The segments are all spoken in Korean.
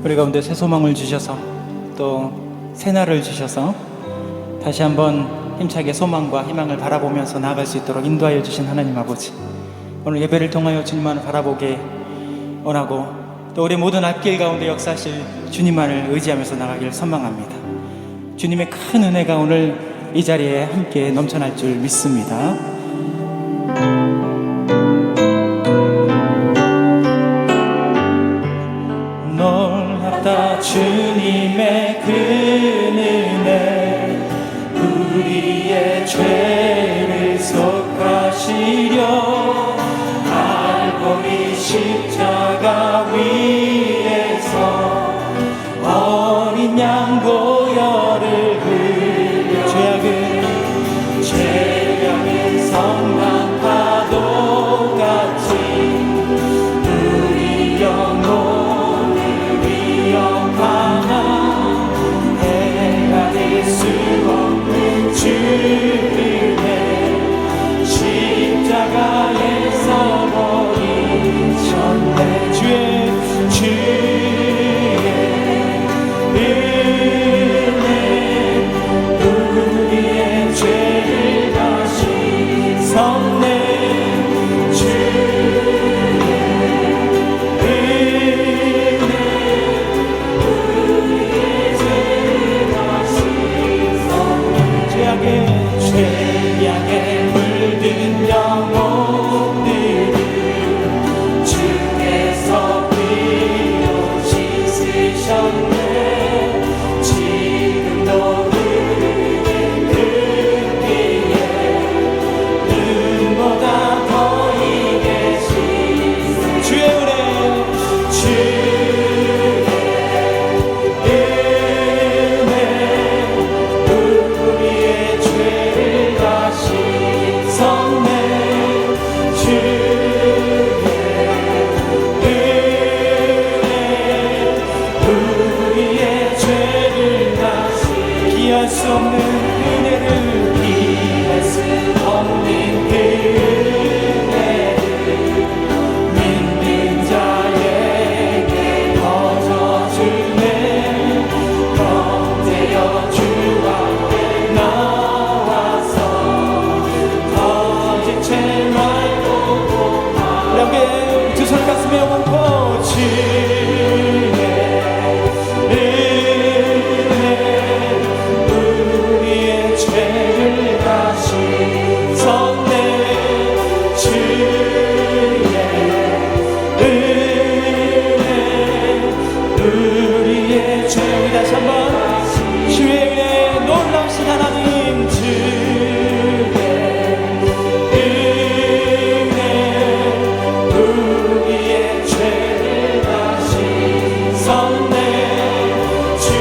우리 가운데 새 소망을 주셔서 또 새날을 주셔서 다시 한번 힘차게 소망과 희망을 바라보면서 나아갈 수 있도록 인도하여 주신 하나님 아버지, 오늘 예배를 통하여 주님만을 바라보게 원하고 또 우리 모든 앞길 가운데 역사하실 주님만을 의지하면서 나가기를 선망합니다. 주님의 큰 은혜가 오늘 이 자리에 함께 넘쳐날 줄 믿습니다. 놀랍다 주님의 그 은혜, 우리의 죄를 속하시려 갈보리 십자가 위에서 어린 양 보혈을 흘려 죄악은 성난 파도같이 우리 영혼을 위협하나 헤아릴 수 없는 주의 십자가에서 버리셨네. 주의 은혜 우리의 죄를 다시 섭네. 죄악에 물든 영혼들을 주께서 피로 씻으셨네. 지금도 흐르는 그 피에 눈보다 더히 계신 주의 은혜, 우리의 죄를 다시 섭네. 우리의 죄를 다시 피할 수 없는 은혜를 피할 수 없는 그 은혜를 믿는 자에게 거저주네. 범죄여 주 앞에 나와서 거짓 죄 말고 우리 함께 두 손 가슴에 얹고 주의 은혜 우리의 죄를 다시 섭네. 주의 은혜 우리의 죄, 우리 다시 한번 주의 은혜 놀라우신 하나님, 주의 은혜 우리의 죄를 다시 섭네. 주의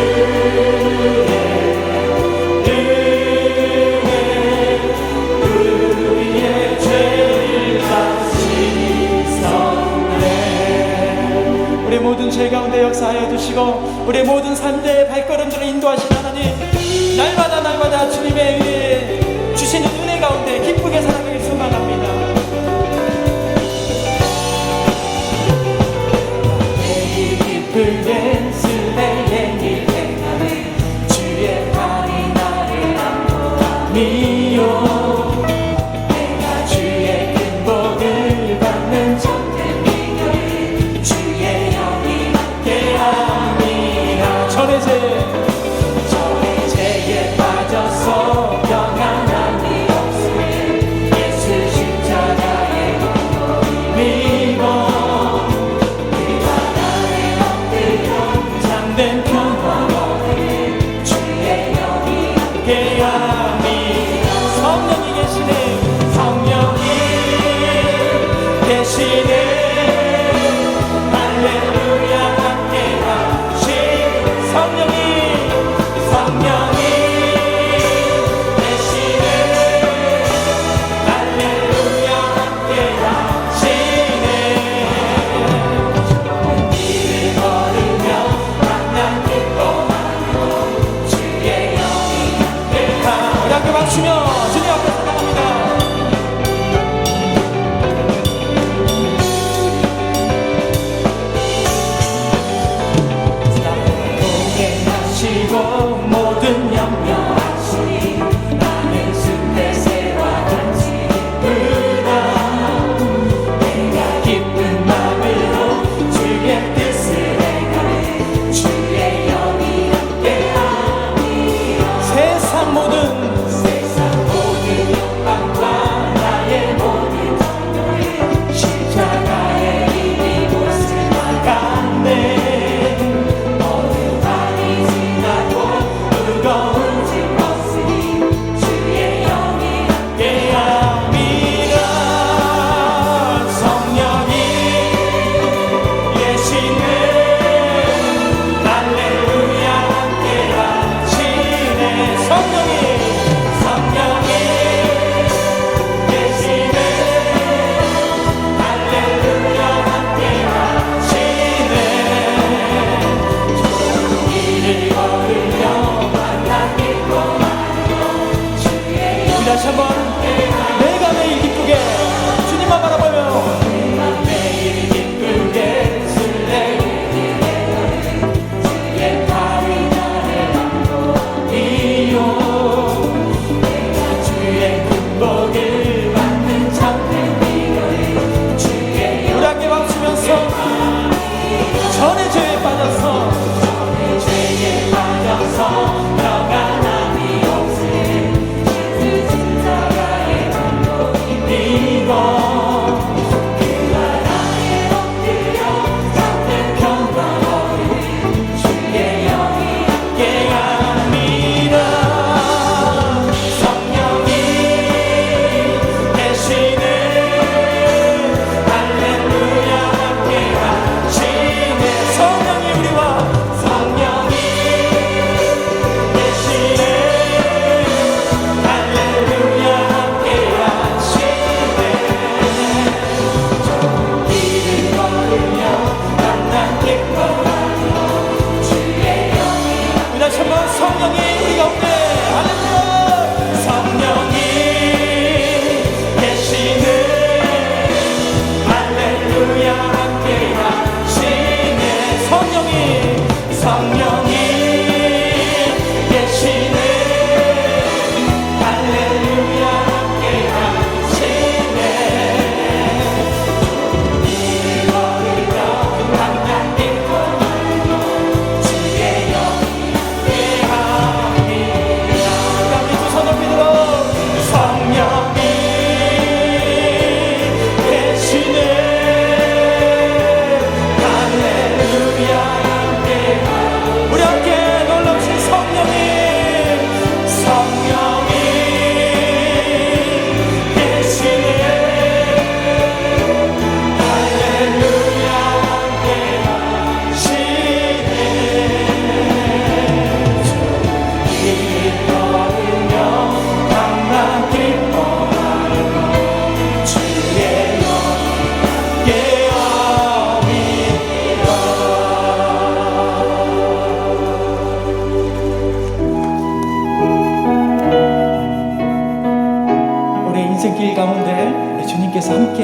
은혜 우리의 죄를 다시 섭네. 우리 모든 죄 가운데 역사하여 주시고 우리 모든 삶의 발걸음들을 인도하신 하나님, 날마다 주님의 은혜 주시는 은혜 가운데 기쁘게 살아가길 소망합니다. 기쁘게 슬레의 길 행하는 주의 팔이 나를 안보함이요. 내가 주의 큰 복을 받는 참된 비결을 주의 영이 함께함이라. 전의 죄에 빠져서 평안함이 없으니 예수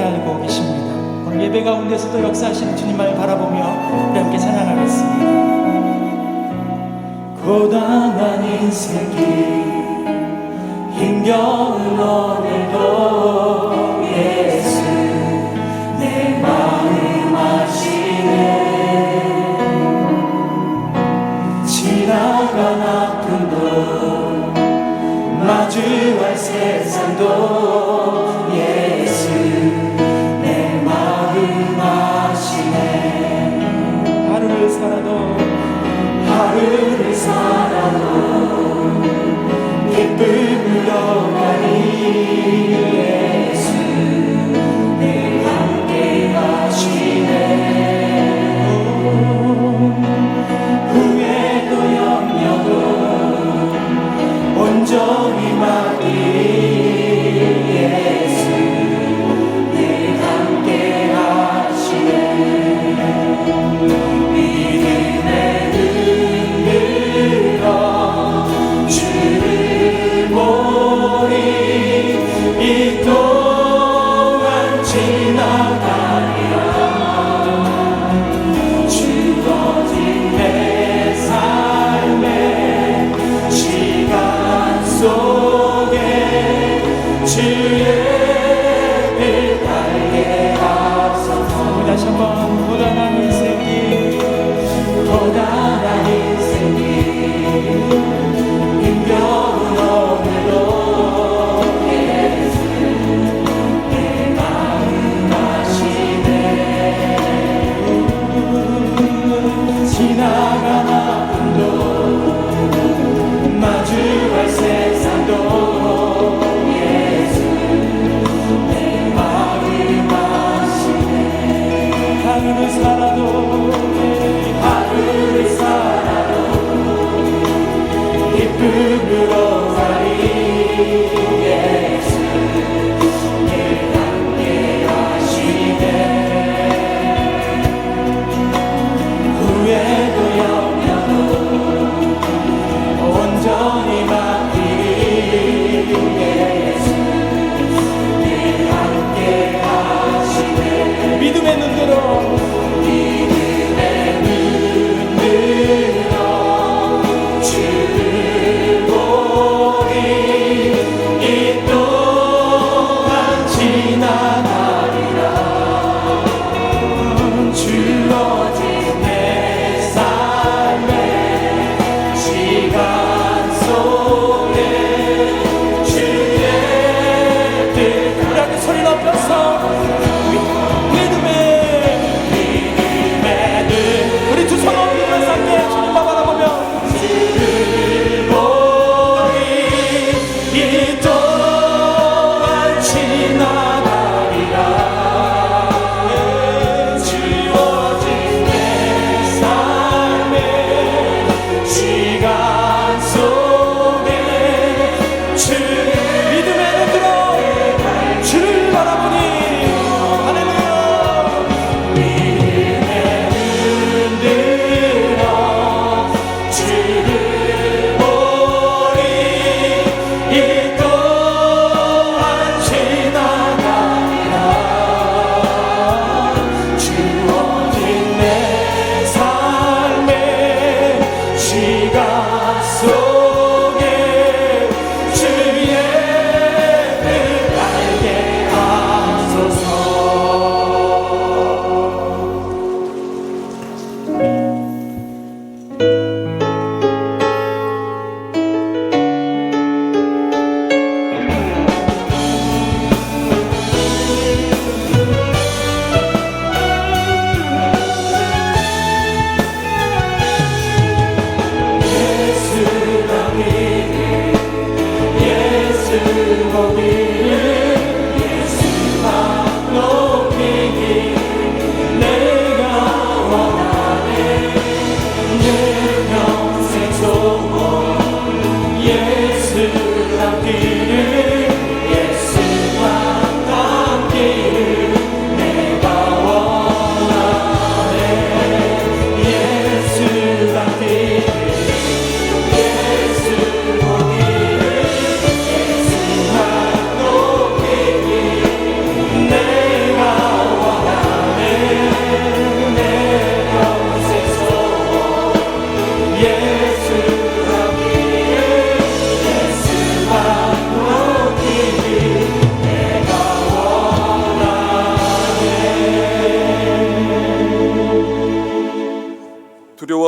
알고 계십니다. 오늘 예배 가운데서도 역사하시는 주님을 바라보며 우리 함께 찬양하겠습니다. 고단한 인생길 힘겨운 오늘도 예수 내 마음 아시네. 지나간 아픔도 마주할 세상도 예수 내 마음 아시네. 하루를 살아도 기쁨으로 가니 예수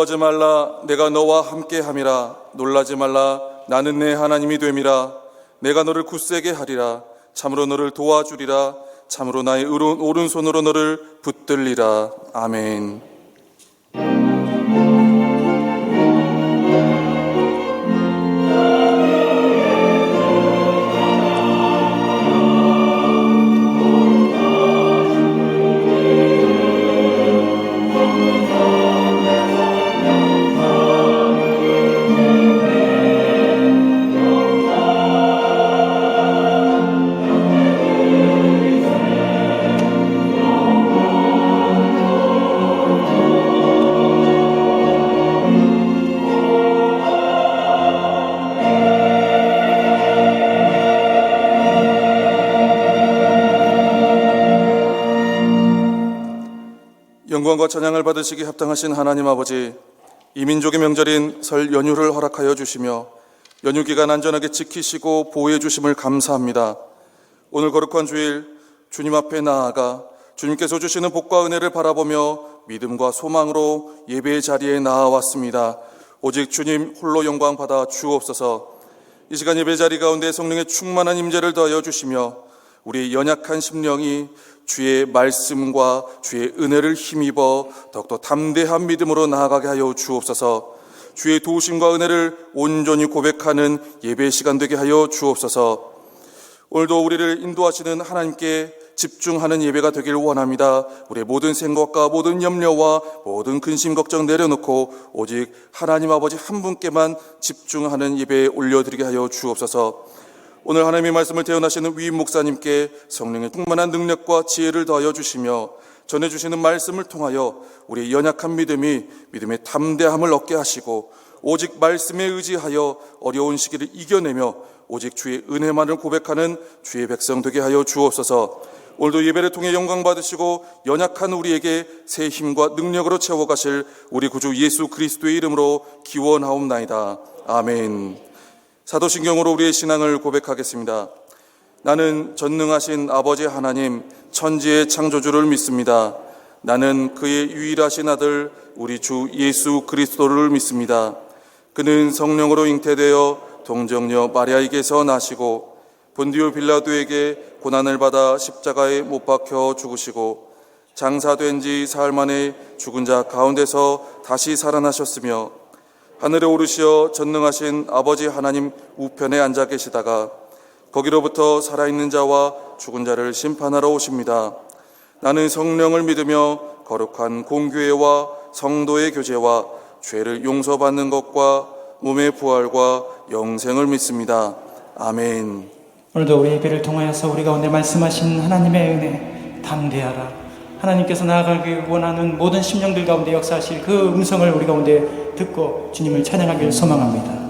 두려워하지 말라. 내가 너와 함께함이라. 놀라지 말라. 나는 내 하나님이 됨이라. 내가 너를 굳세게 하리라. 참으로 너를 도와주리라. 참으로 나의 오른손으로 너를 붙들리라. 아멘. 영광과 찬양을 받으시기 합당하신 하나님 아버지, 이 민족의 명절인 설 연휴를 허락하여 주시며 연휴 기간 안전하게 지키시고 보호해 주심을 감사합니다. 오늘 거룩한 주일 주님 앞에 나아가 주님께서 주시는 복과 은혜를 바라보며 믿음과 소망으로 예배의 자리에 나아왔습니다. 오직 주님 홀로 영광 받아 주옵소서. 이 시간 예배 자리 가운데 성령의 충만한 임재를 더하여 주시며 우리의 연약한 심령이 주의 말씀과 주의 은혜를 힘입어 더욱더 담대한 믿음으로 나아가게 하여 주옵소서. 주의 도우심과 은혜를 온전히 고백하는 예배 시간 되게 하여 주옵소서. 오늘도 우리를 인도하시는 하나님께 집중하는 예배가 되길 원합니다. 우리의 모든 생각과 모든 염려와 모든 근심 걱정 내려놓고 오직 하나님 아버지 한 분께만 집중하는 예배에 올려드리게 하여 주옵소서. 오늘 하나님의 말씀을 대언하시는 위임 목사님께 성령의 충만한 능력과 지혜를 더하여 주시며 전해주시는 말씀을 통하여 우리의 연약한 믿음이 믿음의 담대함을 얻게 하시고 오직 말씀에 의지하여 어려운 시기를 이겨내며 오직 주의 은혜만을 고백하는 주의 백성 되게 하여 주옵소서. 오늘도 예배를 통해 영광 받으시고 연약한 우리에게 새 힘과 능력으로 채워가실 우리 구주 예수 그리스도의 이름으로 기원하옵나이다. 아멘. 사도신경으로 우리의 신앙을 고백하겠습니다. 나는 전능하신 아버지 하나님 천지의 창조주를 믿습니다. 나는 그의 유일하신 아들 우리 주 예수 그리스도를 믿습니다. 그는 성령으로 잉태되어 동정녀 마리아에게서 나시고 본디오 빌라도에게 고난을 받아 십자가에 못 박혀 죽으시고 장사된 지 사흘 만에 죽은 자 가운데서 다시 살아나셨으며 하늘에 오르시어 전능하신 아버지 하나님 우편에 앉아 계시다가 거기로부터 살아있는 자와 죽은 자를 심판하러 오십니다. 나는 성령을 믿으며 거룩한 공교회와 성도의 교제와 죄를 용서받는 것과 몸의 부활과 영생을 믿습니다. 아멘. 오늘도 우리 예배를 통하여서 우리 가운데 말씀하신 하나님의 은혜 담대하라. 하나님께서 나아가길 원하는 모든 심령들 가운데 역사하실 그 음성을 우리 가운데 듣고 주님을 찬양하길 소망합니다.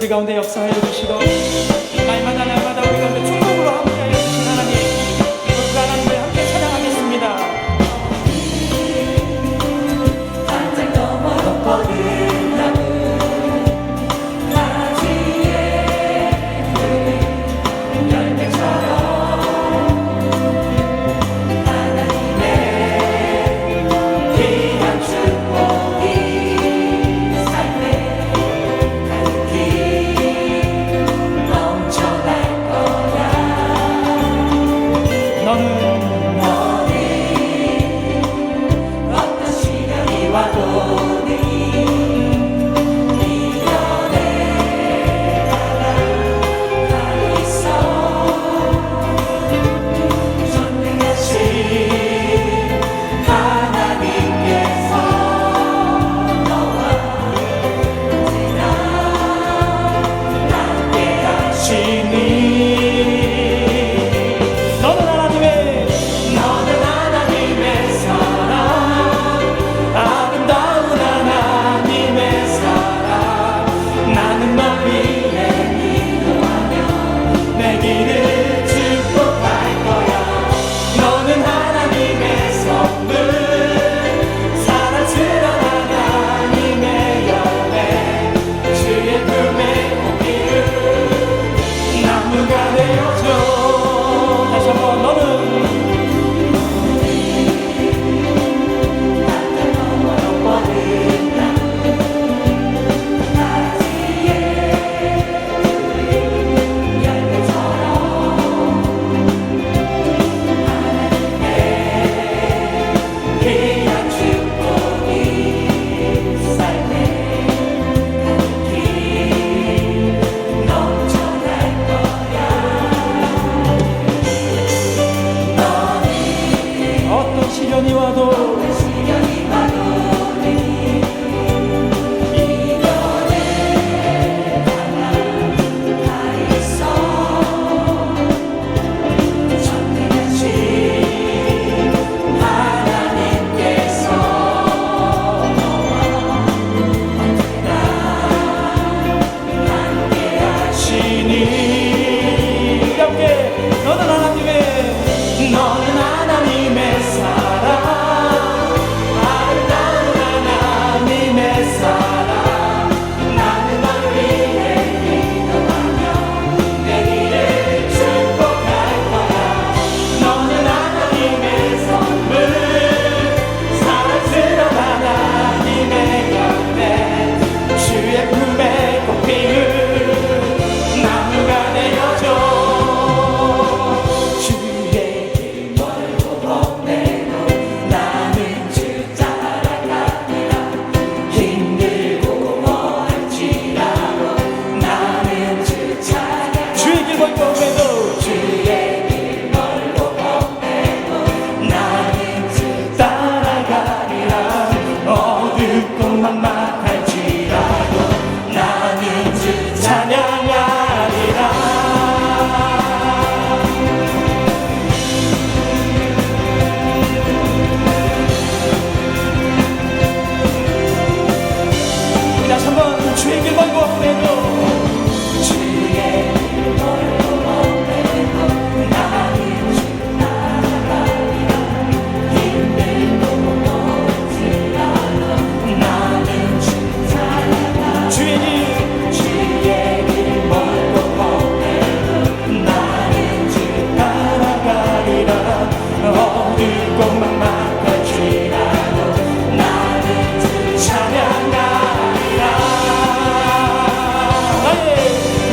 우리 가운데 역사하여 주시고 날마다 날마다 우리 가운데 축복으로 함께하여 주신 하나님, 그 하나님을 함께 찬양하겠습니다. 한장 넘어 뻗은 나무 가지에 그 열매처럼 하나님의 귀한 축복이 삶에 가득히 넘쳐날 거야. 너는 어떤 시련이 와도 늘 이겨내 나가 있어. 전능하신 하나님께서 너와 언제나 함께하시니. 너는 하나님의 사랑, 아름다운 하나님의 사랑. 나는 너 위에 기도하며 내 길을 축복할 거야. 너는 하나님의 선물, 사랑스러운 하나님의 열매, 주의 품에 꽃피운 나무가 되어줘. 다시 한번 너는 귀한 축복이 삶에 가득히 넘쳐날 거야. 어떤 시련이 와도 시련이 와도 이겨내 다 있어. 전능하신 하나님께서 너와 언제나 함께하시니. 우리 함께 너는 하나님의 사랑, 아름다운 하나님의 사랑. 나는 널 위해 기도하며 내 길을 축복할 거야. 너는 하나님의 선물, 사랑스러운 하나님의 열매, 주의 품에 꽃피운 나무가 되어줘. 주의 길 멀고 험해도 나는 주 따라가리라. 힘들고 뭐할지라도 나는 주 찾아가. 주의 길 멀고 험해도 주의 길 멀고 험해도 나는 주 따라가리라. 어둡고 막막할지라도 나는 주 찬양하리라. 우리 다시 한번 주의 길 멀고 험해도 주의 길 멀고 험해도 나는 주 따라가리라. 힘들고 멀지라도 나는 주 찬양하리라. 주의 길 주의 길 멀고 험해도 나는 주 따라가리라. 어둡고 막막할지라도 나는 주 찬양하리라.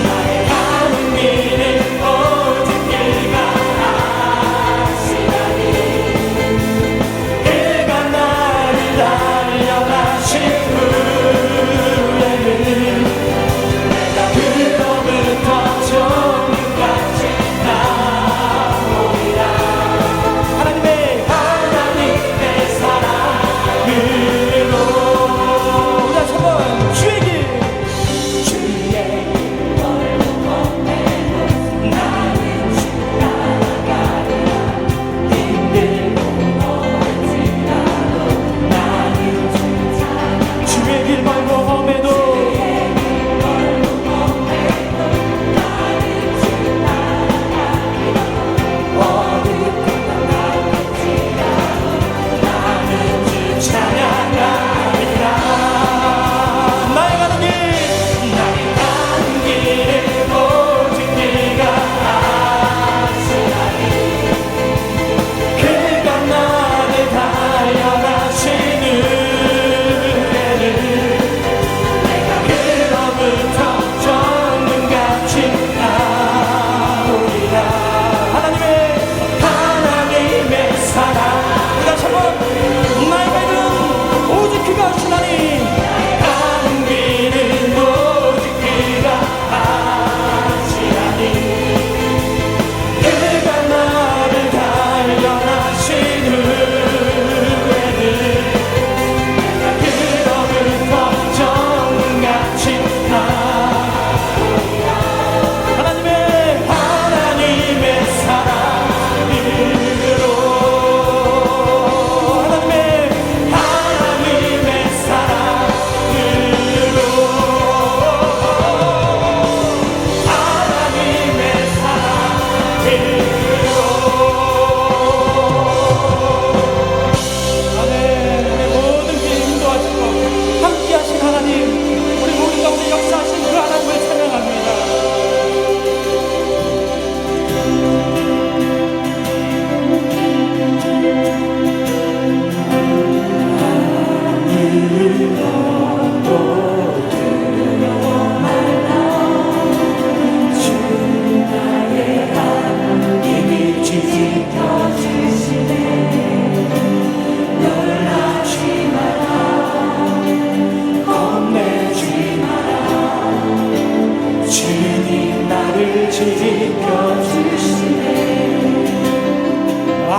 나의 가는 길은 오직 길가 하시나니. 그가 나를 달려가신 후에는 내가 그로부터 종까지 나오리라. 하나님의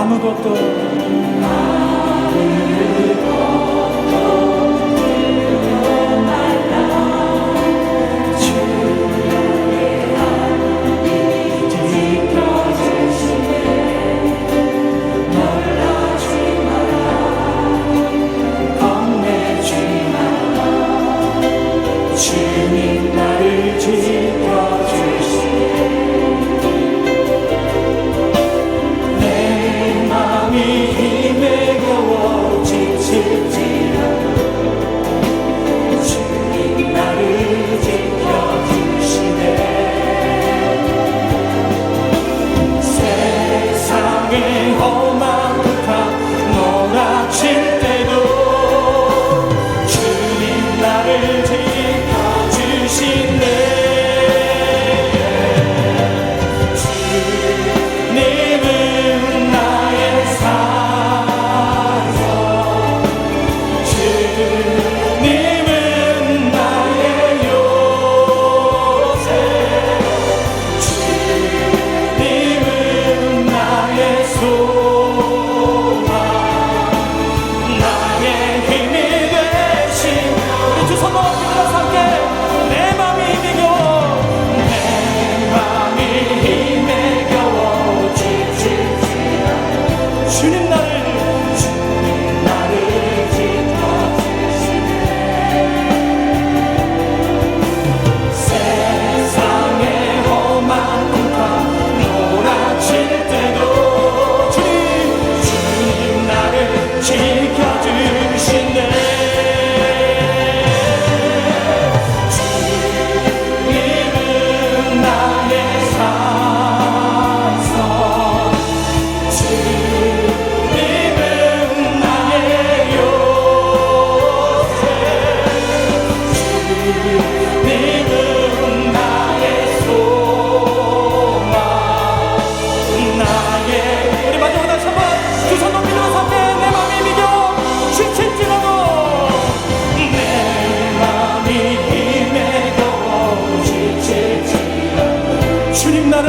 아무것도 주님 나를 지켜주시네. 내 맘이 힘에 겨워 지칠지라도 주님 나를 지켜주시네. 세상의 험한 강 몰아칠 때도 주님 나를 지켜주시네. 주님은 나의 산성, 주님은 나의 요새, 주님은 나의 소망, 나의 힘이 되신. 우리 두 손 모아 기도하면서 함께 내 맘이 힘이 겨워, 내 맘이 힘에 겨워 지칠지라도 주님 나를 지켜주시네. 세상의 험한 풍파 몰아칠 때도 주님 나를 지켜주시네. 주님은 나의 산성, 주님은 나의 요새, 주님은 나의 소망, 나의. 우리 마지막으로 다시 한번 두 손 높이 들어서 함께 내 맘이 믿어 지칠지라도 내 맘이 힘에 겨워 지칠지라도 주님 나를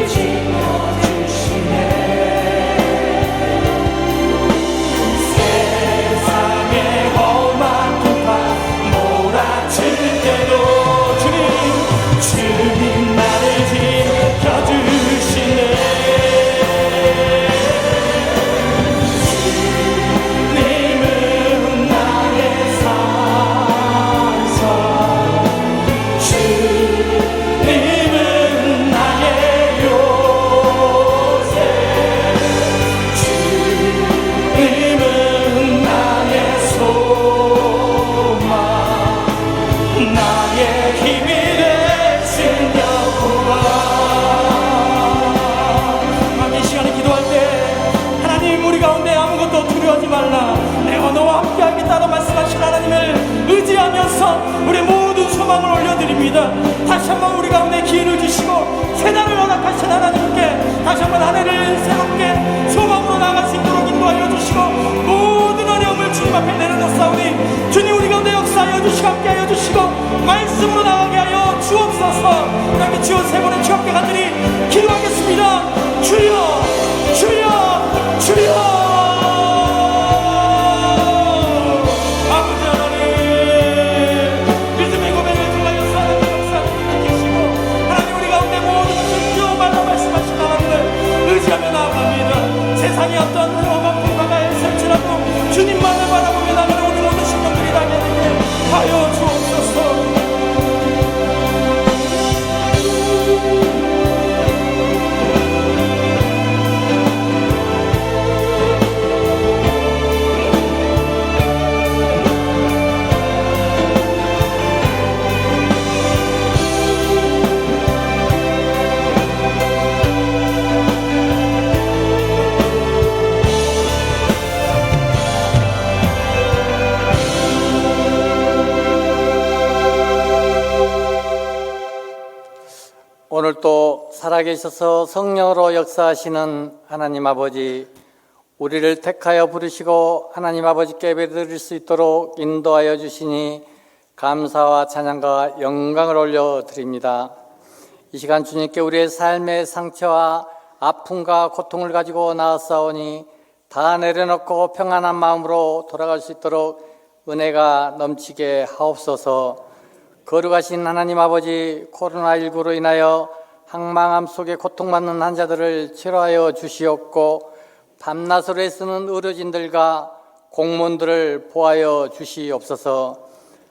지켜주시네. 세상의 험한 풍파 몰아칠 때도 주님 나를 지켜주시네. 주님은 나의 산성, 주님은 나의 요새, 주님은 나의 소망, 나의 힘이 되신 여호와. 이 시간에 기도할 때 하나님 우리 가운데 아무것도 두려워하지 말라, 내가 너와 함께하겠다고 말씀하신 하나님을 의지하면서 우리 모든 소망을 올려드립니다. 다시 한번 우리 가운데 기회를 주시고 새날을 허락하신 하나님께 다시 한번 한 해를 새롭게 소망으로 나아갈 수 있도록 인도하여 주시고 모든 어려움을 주님 앞에 내려놓사오니 주님 우리 가운데 역사하여 주시고 함께하여 주시고 말씀으로 나가게 하여 주옵소서. 그다음에 주여 세 번의 주 앞에 간절히 기도하겠습니다. 주여 주여 주여. 아버지 하나님, 믿음의 고백을 통하여 사랑의 역사를 계시고 하나님 우리 가운데 모든 것을 주어말로 말씀하신 하나님을 의지하며 나아갑니다. 세상에 어떤 험한 풍파가 있을지라도 주님만을 바라보며 나가는 우리 모든 신령들이 나게 되게 하여 주옵소서. 오늘 또 살아계셔서 성령으로 역사하시는 하나님 아버지, 우리를 택하여 부르시고 하나님 아버지께 예배드릴 수 있도록 인도하여 주시니 감사와 찬양과 영광을 올려드립니다. 이 시간 주님께 우리의 삶의 상처와 아픔과 고통을 가지고 나아싸우니 다 내려놓고 평안한 마음으로 돌아갈 수 있도록 은혜가 넘치게 하옵소서. 거룩하신 하나님 아버지, 코로나19로 인하여 항망함 속에 고통받는 환자들을 치료하여 주시옵고 밤낮으로 애쓰는 의료진들과 공무원들을 보하여 주시옵소서.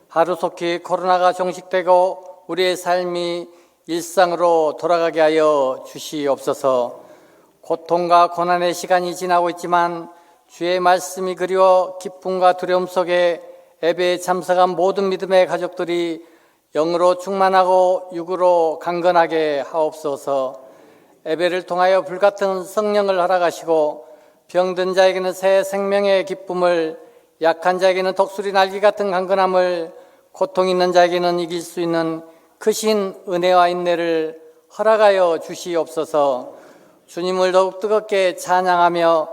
하루속히 코로나가 종식되고 우리의 삶이 일상으로 돌아가게 하여 주시옵소서. 고통과 고난의 시간이 지나고 있지만 주의 말씀이 그리워 기쁨과 두려움 속에 예배에 참석한 모든 믿음의 가족들이 영으로 충만하고 육으로 강건하게 하옵소서. 예배를 통하여 불같은 성령을 허락하시고 병든 자에게는 새 생명의 기쁨을, 약한 자에게는 독수리 날개 같은 강건함을, 고통 있는 자에게는 이길 수 있는 크신 은혜와 인내를 허락하여 주시옵소서. 주님을 더욱 뜨겁게 찬양하며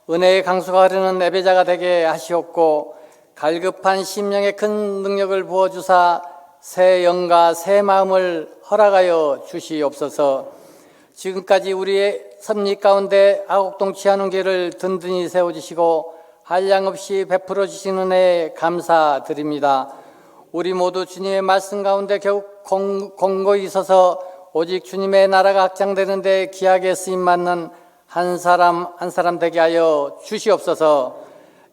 은혜의 강수가 흐르는 예배자가 되게 하시옵고 갈급한 심령에 큰 능력을 부어주사 새 영과 새 마음을 허락하여 주시옵소서. 지금까지 우리의 섭리 가운데 아곡동치하는 길을 든든히 세워주시고 한량없이 베풀어 주시는 은혜에 감사드립니다. 우리 모두 주님의 말씀 가운데 겨우 공고히 서서 오직 주님의 나라가 확장되는 데 귀하게 쓰임받는 한 사람 한 사람 되게 하여 주시옵소서.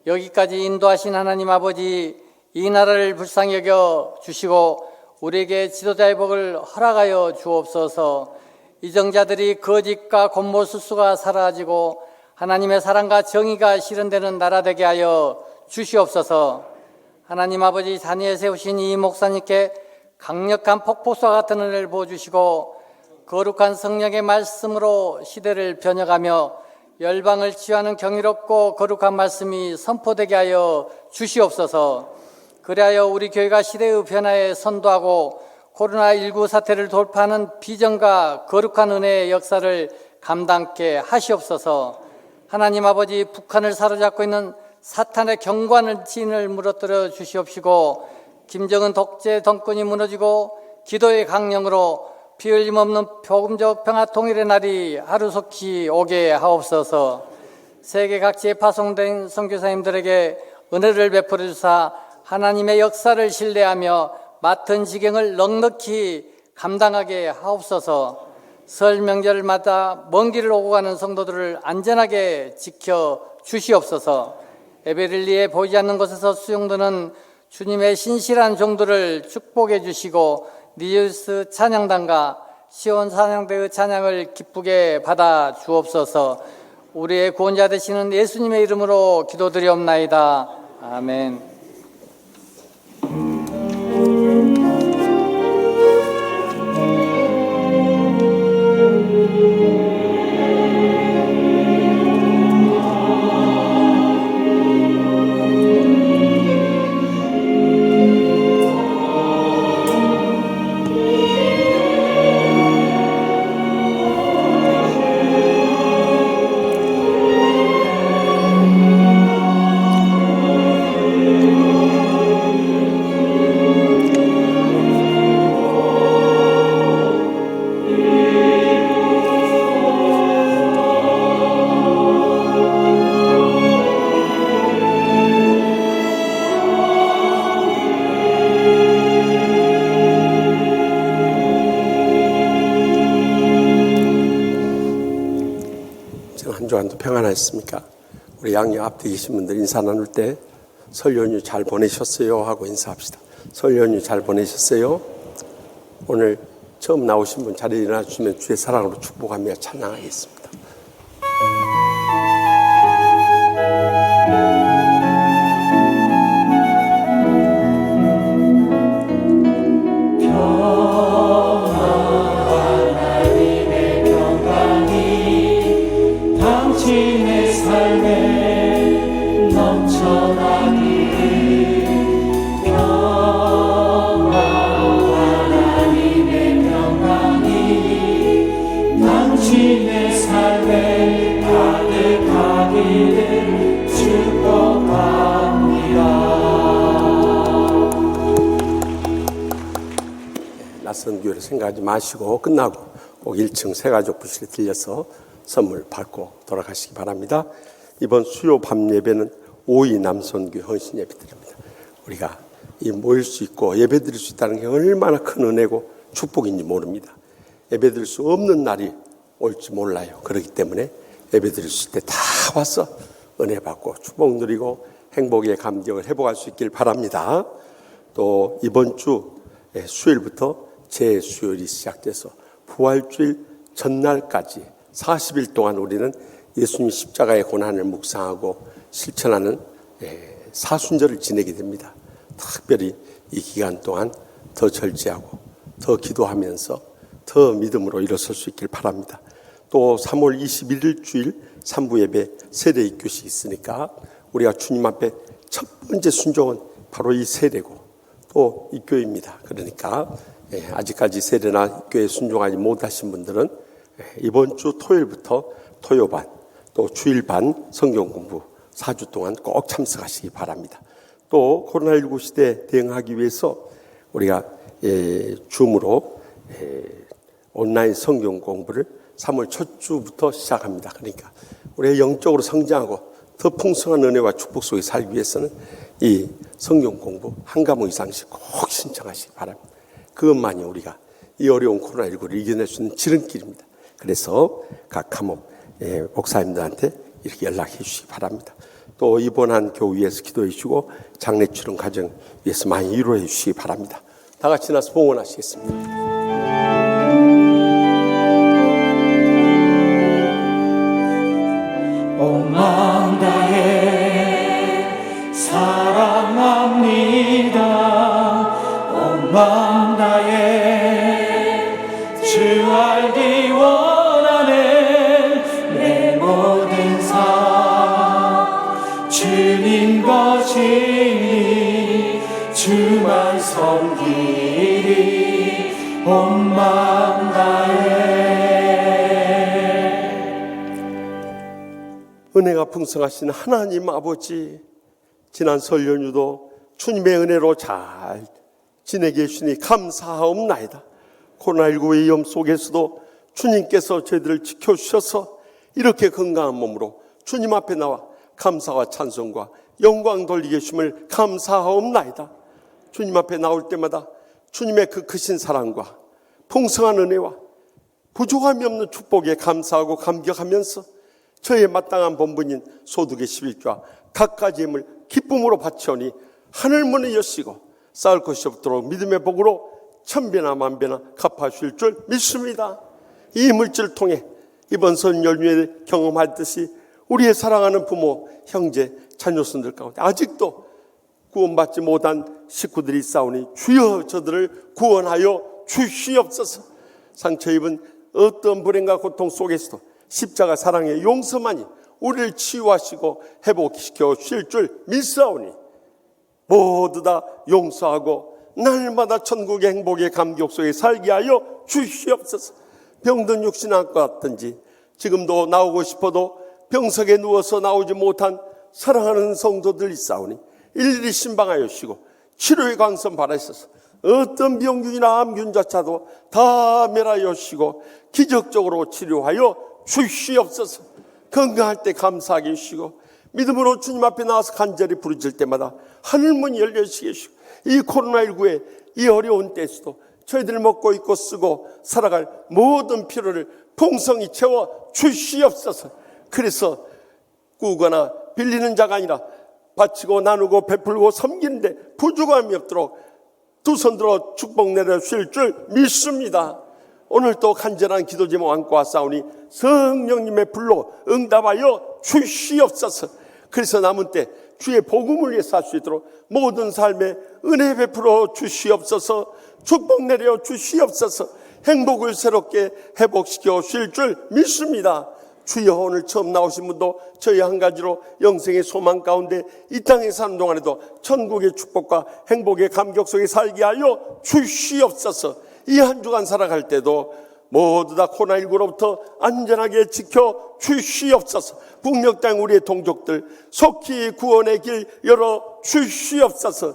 여기까지 인도하신 하나님 아버지, 이 나라를 불쌍히 여겨 주시고 우리에게 지도자의 복을 허락하여 주옵소서. 이정자들이 거짓과 곤모술수가 사라지고 하나님의 사랑과 정의가 실현되는 나라 되게 하여 주시옵소서. 하나님 아버지, 자니에 세우신 이 목사님께 강력한 폭포수와 같은 은혜를 부어주시고 거룩한 성령의 말씀으로 시대를 변혁하며 열방을 치유하는 경이롭고 거룩한 말씀이 선포되게 하여 주시옵소서. 그리하여 우리 교회가 시대의 변화에 선도하고 코로나19 사태를 돌파하는 비전과 거룩한 은혜의 역사를 감당케 하시옵소서. 하나님 아버지, 북한을 사로잡고 있는 사탄의 경관을 진을 무너뜨려 주시옵시고 김정은 독재 정권이 무너지고 기도의 강령으로 피 흘림 없는 복음적 평화 통일의 날이 하루속히 오게 하옵소서. 세계 각지에 파송된 선교사님들에게 은혜를 베풀어 주사 하나님의 역사를 신뢰하며 맡은 지경을 넉넉히 감당하게 하옵소서. 설 명절마다 먼 길을 오고 가는 성도들을 안전하게 지켜 주시옵소서. 예배를 위해 보이지 않는 곳에서 수용되는 주님의 신실한 종들을 축복해 주시고 니우스 찬양단과 시온 찬양대의 찬양을 기쁘게 받아 주옵소서. 우리의 구원자 되시는 예수님의 이름으로 기도드리옵나이다. 아멘. 한 주간도 평안하셨습니까? 우리 양옆 앞에 계신 분들 인사 나눌 때 설 연휴 잘 보내셨어요? 하고 인사합시다. 설 연휴 잘 보내셨어요? 오늘 처음 나오신 분 자리에 일어나 주시면 주의 사랑으로 축복하며 찬양하겠습니다. 당신의 삶에 넘쳐나기를 평안, 하나님의 평강이 당신의 삶에 가득하기를 축복합니다. 낯선 교회를 생각하지 마시고 끝나고 꼭 1층 새가족 부실에 들려서 선물 받고 돌아가시기 바랍니다. 이번 수요 밤 예배는 5위 남선교 헌신 예배 드립니다. 우리가 이 모일 수 있고 예배 드릴 수 있다는 게 얼마나 큰 은혜고 축복인지 모릅니다. 예배 드릴 수 없는 날이 올지 몰라요. 그렇기 때문에 예배 드릴 수 있을 때 다 와서 은혜 받고 축복 누리고 행복의 감격을 회복할 수 있길 바랍니다. 또 이번 주 수요일부터 제수요일이 시작돼서 부활주일 전날까지 40일 동안 우리는 예수님 십자가의 고난을 묵상하고 실천하는 사순절을 지내게 됩니다. 특별히 이 기간 동안 더 절제하고 더 기도하면서 더 믿음으로 일어설 수 있길 바랍니다. 또 3월 21일 주일 3부 예배 세례 입교식이 있으니까 우리가 주님 앞에 첫 번째 순종은 바로 이 세례고 또 입교입니다. 그러니까 아직까지 세례나 입교에 순종하지 못하신 분들은 이번 주 토요일부터 토요반 또 주일반 성경 공부 4주 동안 꼭 참석하시기 바랍니다. 또 코로나19 시대에 대응하기 위해서 우리가 줌으로 온라인 성경 공부를 3월 첫 주부터 시작합니다. 그러니까 우리가 영적으로 성장하고 더 풍성한 은혜와 축복 속에 살기 위해서는 이 성경 공부 한 과목 이상씩 꼭 신청하시기 바랍니다. 그것만이 우리가 이 어려운 코로나19를 이겨낼 수 있는 지름길입니다. 그래서 각 과목 목사님들한테 이렇게 연락해 주시기 바랍니다. 또 입원한 교우 위해서 기도해 주시고 장례 출원 가정 위해서 많이 위로해 주시기 바랍니다. 다 같이 나서 봉헌하시겠습니다. 온 마음 다해 사랑합니다. 온 마음 다해 주 알기 원하네. 내 모든 삶 주님 것이니 주만 섬기리. 온 마음 다해. 은혜가 풍성하신 하나님 아버지, 지난 설 연휴도 주님의 은혜로 잘 지내게 해주시니 감사하옵나이다. 코로나19 위험 속에서도 주님께서 저희들을 지켜주셔서 이렇게 건강한 몸으로 주님 앞에 나와 감사와 찬송과 영광 돌리게 해주심을 감사하옵나이다. 주님 앞에 나올 때마다 주님의 그 크신 사랑과 풍성한 은혜와 부족함이 없는 축복에 감사하고 감격하면서 저의 마땅한 본분인 소득의 11조와 각가지 힘을 기쁨으로 바치오니 하늘문을 여시고 쌓을 것이 없도록 믿음의 복으로 천배나 만배나 갚아주실 줄 믿습니다. 이 물질을 통해 이번 설 연휴에 경험했듯이 우리의 사랑하는 부모, 형제, 자녀손들 가운데 아직도 구원받지 못한 식구들이 있사오니 주여 저들을 구원하여 주시옵소서. 상처 입은 어떤 불행과 고통 속에서도 십자가 사랑의 용서만이 우리를 치유하시고 회복시켜 주실 줄 믿사오니 모두 다 용서하고 날마다 천국의 행복의 감격 속에 살게 하여 주시옵소서. 병든 육신 안고 같든지 지금도 나오고 싶어도 병석에 누워서 나오지 못한 사랑하는 성도들 있사오니 일일이 신방하여 주시고 치료의 광선 바라셔서 어떤 병균이나 암균조차도 다 멸하여 주시고 기적적으로 치료하여 주시옵소서. 건강할 때 감사하게 해주시고 믿음으로 주님 앞에 나와서 간절히 부르짖을 때마다 하늘문이 열려주시게 해주시고 이 코로나19의 이 어려운 때에서도 저희들 먹고 입고 쓰고 살아갈 모든 필요를 풍성히 채워 주시옵소서. 그래서 꾸거나 빌리는 자가 아니라 바치고 나누고 베풀고 섬기는데 부족함이 없도록 두 손 들어 축복 내려주실 줄 믿습니다. 오늘도 간절한 기도 제목 안고 왔사오니 성령님의 불로 응답하여 주시옵소서. 그래서 남은 때 주의 복음을 위해 살 수 있도록 모든 삶에 은혜 베풀어 주시옵소서. 축복 내려 주시옵소서. 행복을 새롭게 회복시켜 주실 줄 믿습니다. 주여 오늘 처음 나오신 분도 저희 한 가지로 영생의 소망 가운데 이 땅에 사는 동안에도 천국의 축복과 행복의 감격 속에 살게 하여 주시옵소서. 이 한 주간 살아갈 때도 모두 다 코로나19로부터 안전하게 지켜 주시옵소서. 북녘 땅 우리의 동족들 속히 구원의 길 열어 주시옵소서.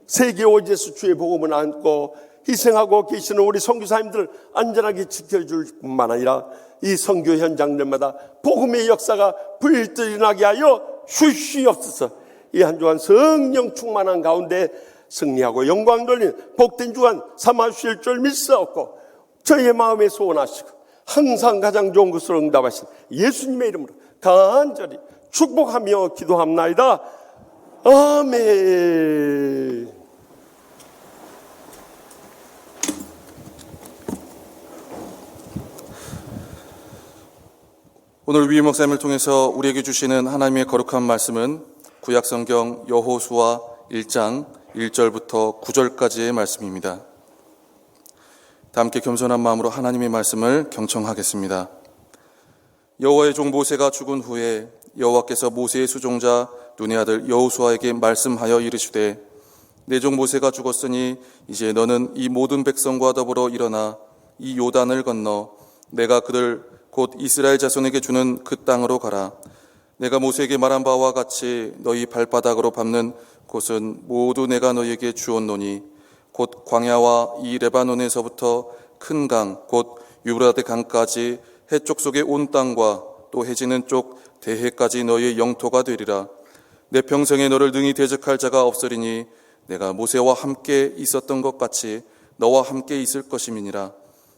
세계 오지에서 주의 복음을 안고 희생하고 계시는 우리 선교사님들 안전하게 지켜줄 뿐만 아니라 이 선교 현장들마다 복음의 역사가 불들나게 하여 주시옵소서. 이 한 주간 성령 충만한 가운데 승리하고 영광 돌리는 복된 주간 삼아주실 줄 믿사옵고 저희의 마음에 소원하시고 항상 가장 좋은 것으로 응답하신 예수님의 이름으로 간절히 축복하며 기도합나이다. 아멘. 오늘 위 목사님을 통해서 우리에게 주시는 하나님의 거룩한 말씀은 구약성경 여호수아 1장 1절부터 9절까지의 말씀입니다. 다 함께 겸손한 마음으로 하나님의 말씀을 경청하겠습니다. 여호와의 종 모세가 죽은 후에 여호와께서 모세의 수종자 눈의 아들 여호수아에게 말씀하여 이르시되 내 종 모세가 죽었으니 이제 너는 이 모든 백성과 더불어 일어나 이 요단을 건너 내가 그들 곧 이스라엘 자손에게 주는 그 땅으로 가라. 내가 모세에게 말한 바와 같이 너희 발바닥으로 밟는 곳은 모두 내가 너희에게 주었노니 곧 광야와 이 레바논에서부터 큰 강 곧 유브라데 강까지 해쪽 속의 온 땅과 또 해지는 쪽 대해까지 너희의 영토가 되리라. 내 평생에 너를 능히 대적할 자가 없으리니 내가 모세와 함께 있었던 것 같이 너와 함께 있을 것임이니라.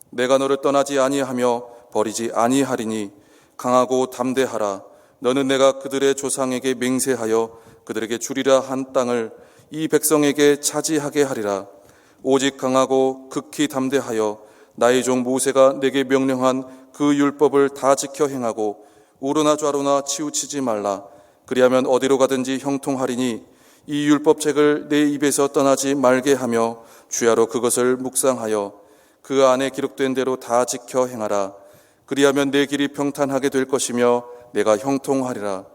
내가 너를 떠나지 아니하며 버리지 아니하리니 강하고 담대하라. 너는 내가 그들의 조상에게 맹세하여 그들에게 주리라 한 땅을 이 백성에게 차지하게 하리라. 오직 강하고 극히 담대하여 나의 종 모세가 내게 명령한 그 율법을 다 지켜 행하고 우로나 좌로나 치우치지 말라. 그리하면 어디로 가든지 형통하리니 이 율법책을 내 입에서 떠나지 말게 하며 주야로 그것을 묵상하여 그 안에 기록된 대로 다 지켜 행하라. 그리하면 내 길이 평탄하게 될 것이며 내가 형통하리라.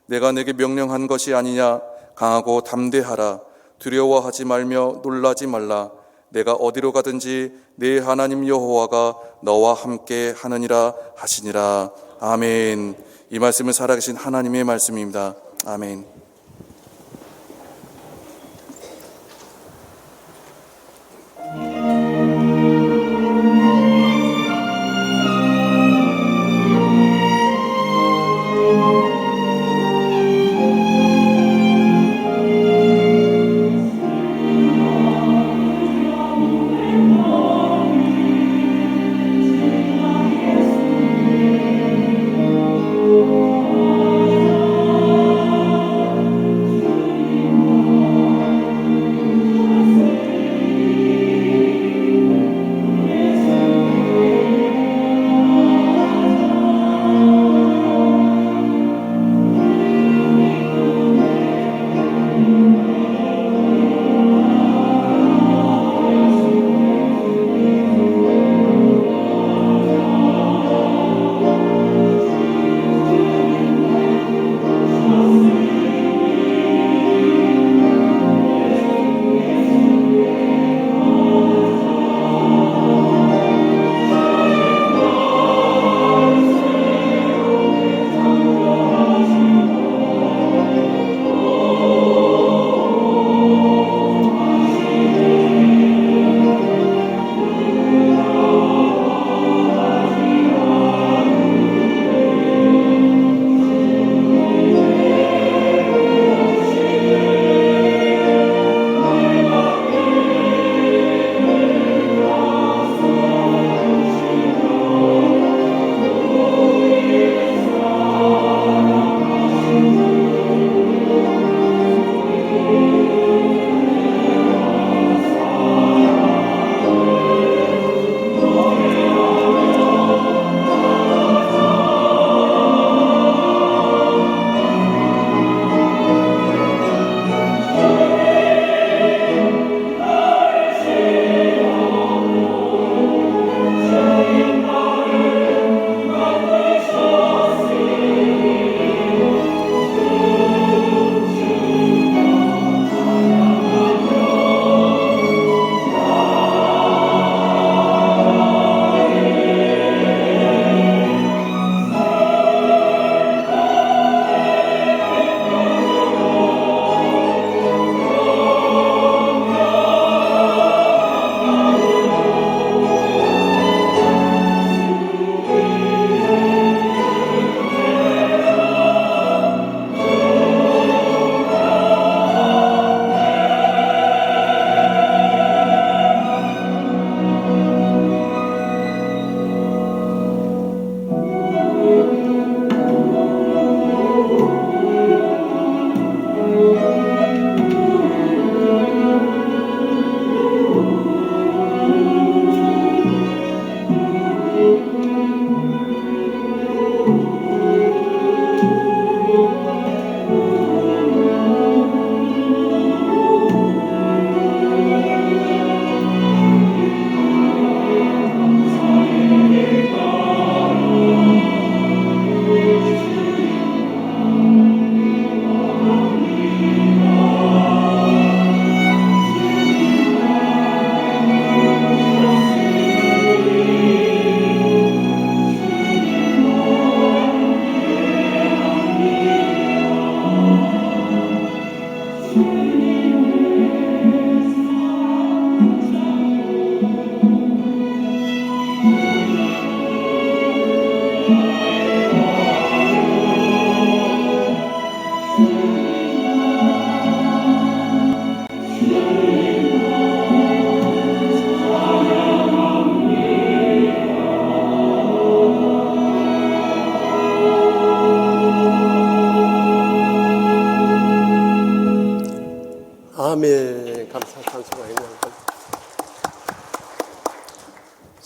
내가 내게 명령한 것이 아니냐. 강하고 담대하라. 두려워하지 말며 놀라지 말라. 내가 어디로 가든지 내 하나님 여호와가 너와 함께 하느니라 하시니라. 아멘. 이 말씀은 살아계신 하나님의 말씀입니다. 아멘.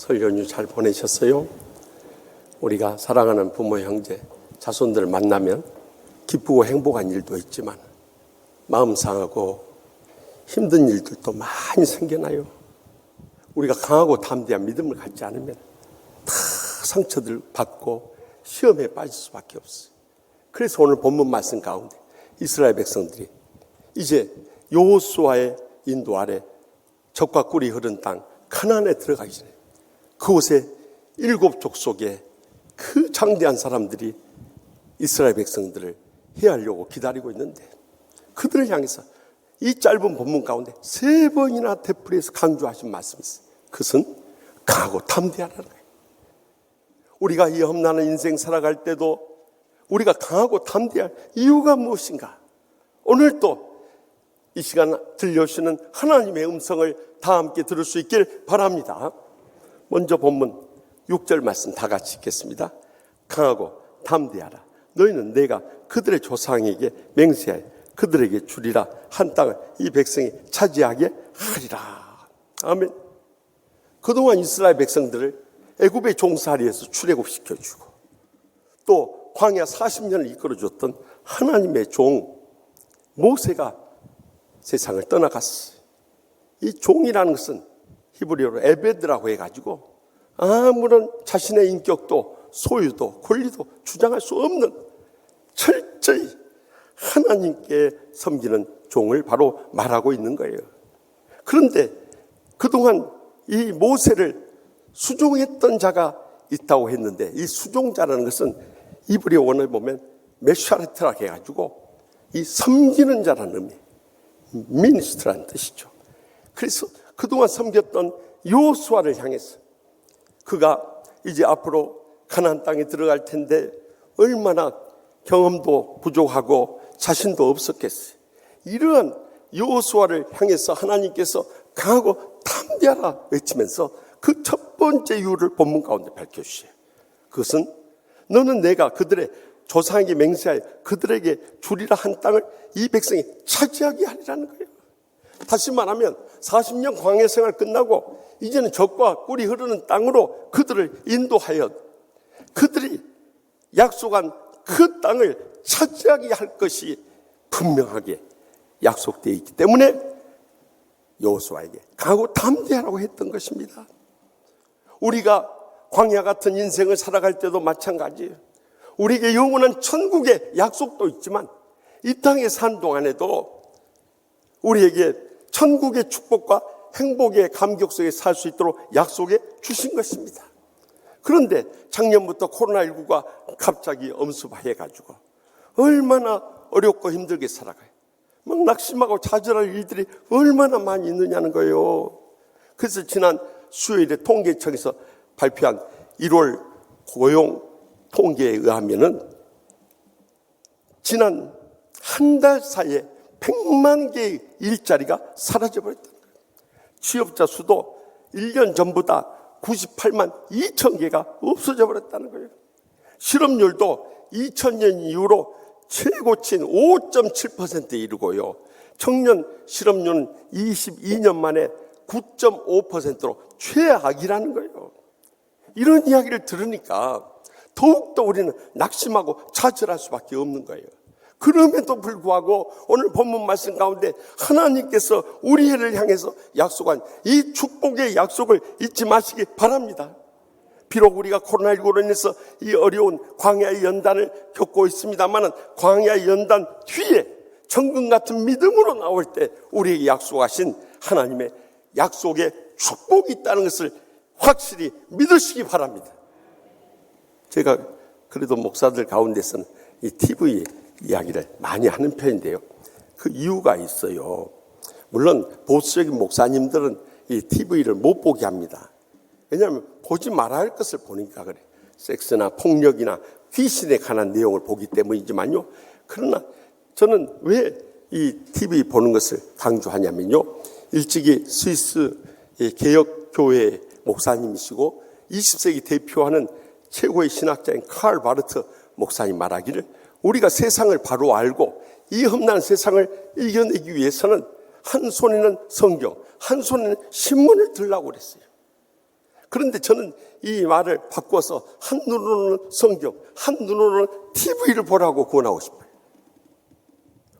설 연휴 잘 보내셨어요? 우리가 사랑하는 부모, 형제, 자손들을 만나면 기쁘고 행복한 일도 있지만 마음 상하고 힘든 일들도 많이 생겨나요. 우리가 강하고 담대한 믿음을 갖지 않으면 다 상처들 받고 시험에 빠질 수밖에 없어요. 그래서 오늘 본문 말씀 가운데 이스라엘 백성들이 이제 여호수아의 인도 아래 젖과 꿀이 흐른 땅 가나안에 들어가기 전에 그곳에 7 족속의 그 장대한 사람들이 이스라엘 백성들을 해하려고 기다리고 있는데 그들을 향해서 이 짧은 본문 가운데 3번이나 되풀이해서 강조하신 말씀이 있어요. 그것은 강하고 담대하라는 거예요. 우리가 이 험난한 인생 살아갈 때도 우리가 강하고 담대할 이유가 무엇인가? 오늘 또 이 시간 들려주시는 하나님의 음성을 다 함께 들을 수 있길 바랍니다. 먼저 본문 6절 말씀 다 같이 읽겠습니다. 강하고 담대하라. 너희는 내가 그들의 조상에게 맹세하여 그들에게 주리라 한 땅을 이 백성이 차지하게 하리라. 아멘. 그동안 이스라엘 백성들을 애굽의 종살이에서 출애굽시켜주고 또 광야 40년을 이끌어줬던 하나님의 종 모세가 세상을 떠나갔어요. 이 종이라는 것은 히브리어로 에베드라고 해가지고 아무런 자신의 인격도 소유도 권리도 주장할 수 없는 철저히 하나님께 섬기는 종을 바로 말하고 있는 거예요. 그런데 그동안 이 모세를 수종했던 자가 있다고 했는데 이 수종자라는 것은 히브리어 원어에 보면 메샤레트라고 해가지고 이 섬기는 자라는 의미, 미니스트라는 뜻이죠. 그래서 그동안 섬겼던 여호수아를 향해서 그가 이제 앞으로 가나안 땅에 들어갈 텐데 얼마나 경험도 부족하고 자신도 없었겠어요. 이러한 여호수아를 향해서 하나님께서 강하고 담대하라 외치면서 그 첫 번째 이유를 본문 가운데 밝혀주세요. 그것은 너는 내가 그들의 조상에게 맹세하여 그들에게 주리라 한 땅을 이 백성이 차지하게 하리라는 거예요. 다시 말하면 40년 광야 생활 끝나고 이제는 젖과 꿀이 흐르는 땅으로 그들을 인도하여 그들이 약속한 그 땅을 차지하게 할 것이 분명하게 약속되어 있기 때문에 여호수아에게 강하고 담대하라고 했던 것입니다. 우리가 광야 같은 인생을 살아갈 때도 마찬가지예요. 우리에게 영원한 천국의 약속도 있지만 이 땅에 산 동안에도 우리에게 천국의 축복과 행복의 감격 속에 살 수 있도록 약속해 주신 것입니다. 그런데 작년부터 코로나19가 갑자기 엄습해가지고 얼마나 어렵고 힘들게 살아가요. 막 낙심하고 좌절할 일들이 얼마나 많이 있느냐는 거예요. 그래서 지난 수요일에 통계청에서 발표한 1월 고용 통계에 의하면은 지난 한 달 사이에 100만 개의 일자리가 사라져버렸다는 거예요. 취업자 수도 1년 전보다 98만 2천 개가 없어져 버렸다는 거예요. 실업률도 2000년 이후로 최고치인 5.7%에 이르고요. 청년 실업률은 22년 만에 9.5%로 최악이라는 거예요. 이런 이야기를 들으니까 더욱더 우리는 낙심하고 좌절할 수밖에 없는 거예요. 그럼에도 불구하고 오늘 본문 말씀 가운데 하나님께서 우리를 향해서 약속한 이 축복의 약속을 잊지 마시기 바랍니다. 비록 우리가 코로나19로 인해서 이 어려운 광야의 연단을 겪고 있습니다만 광야의 연단 뒤에 천국 같은 믿음으로 나올 때 우리에게 약속하신 하나님의 약속에 축복이 있다는 것을 확실히 믿으시기 바랍니다. 제가 그래도 목사들 가운데서는 이 TV 이야기를 많이 하는 편인데요. 그 이유가 있어요. 물론 보수적인 목사님들은 이 TV를 못 보게 합니다. 왜냐하면 보지 말아야 할 것을 보니까 그래. 섹스나 폭력이나 귀신에 관한 내용을 보기 때문이지만요. 그러나 저는 왜 이 TV 보는 것을 강조하냐면요. 일찍이 스위스 개혁교회 목사님이시고 20세기 대표하는 최고의 신학자인 칼 바르트 목사님 말하기를 우리가 세상을 바로 알고 이 험난한 세상을 이겨내기 위해서는 한 손에는 성경, 한 손에는 신문을 들라고 그랬어요. 그런데 저는 이 말을 바꿔서 한 눈으로는 성경, 한 눈으로는 TV를 보라고 권하고 싶어요.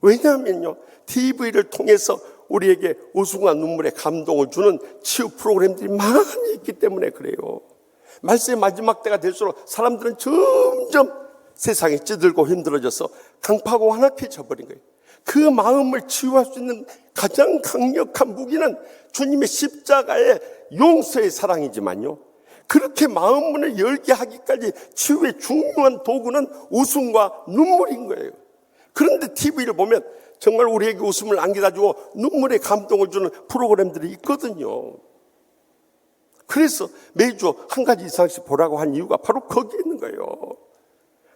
왜냐하면요, TV를 통해서 우리에게 웃음과 눈물의 감동을 주는 치유 프로그램들이 많이 있기 때문에 그래요. 말세의 마지막 때가 될수록 사람들은 점점 세상에 찌들고 힘들어져서 강파고 완악해져 버린 거예요. 그 마음을 치유할 수 있는 가장 강력한 무기는 주님의 십자가의 용서의 사랑이지만요, 그렇게 마음문을 열게 하기까지 치유의 중요한 도구는 웃음과 눈물인 거예요. 그런데 TV를 보면 정말 우리에게 웃음을 안겨다주고 눈물의 감동을 주는 프로그램들이 있거든요. 그래서 매주 한 가지 이상씩 보라고 한 이유가 바로 거기에 있는 거예요.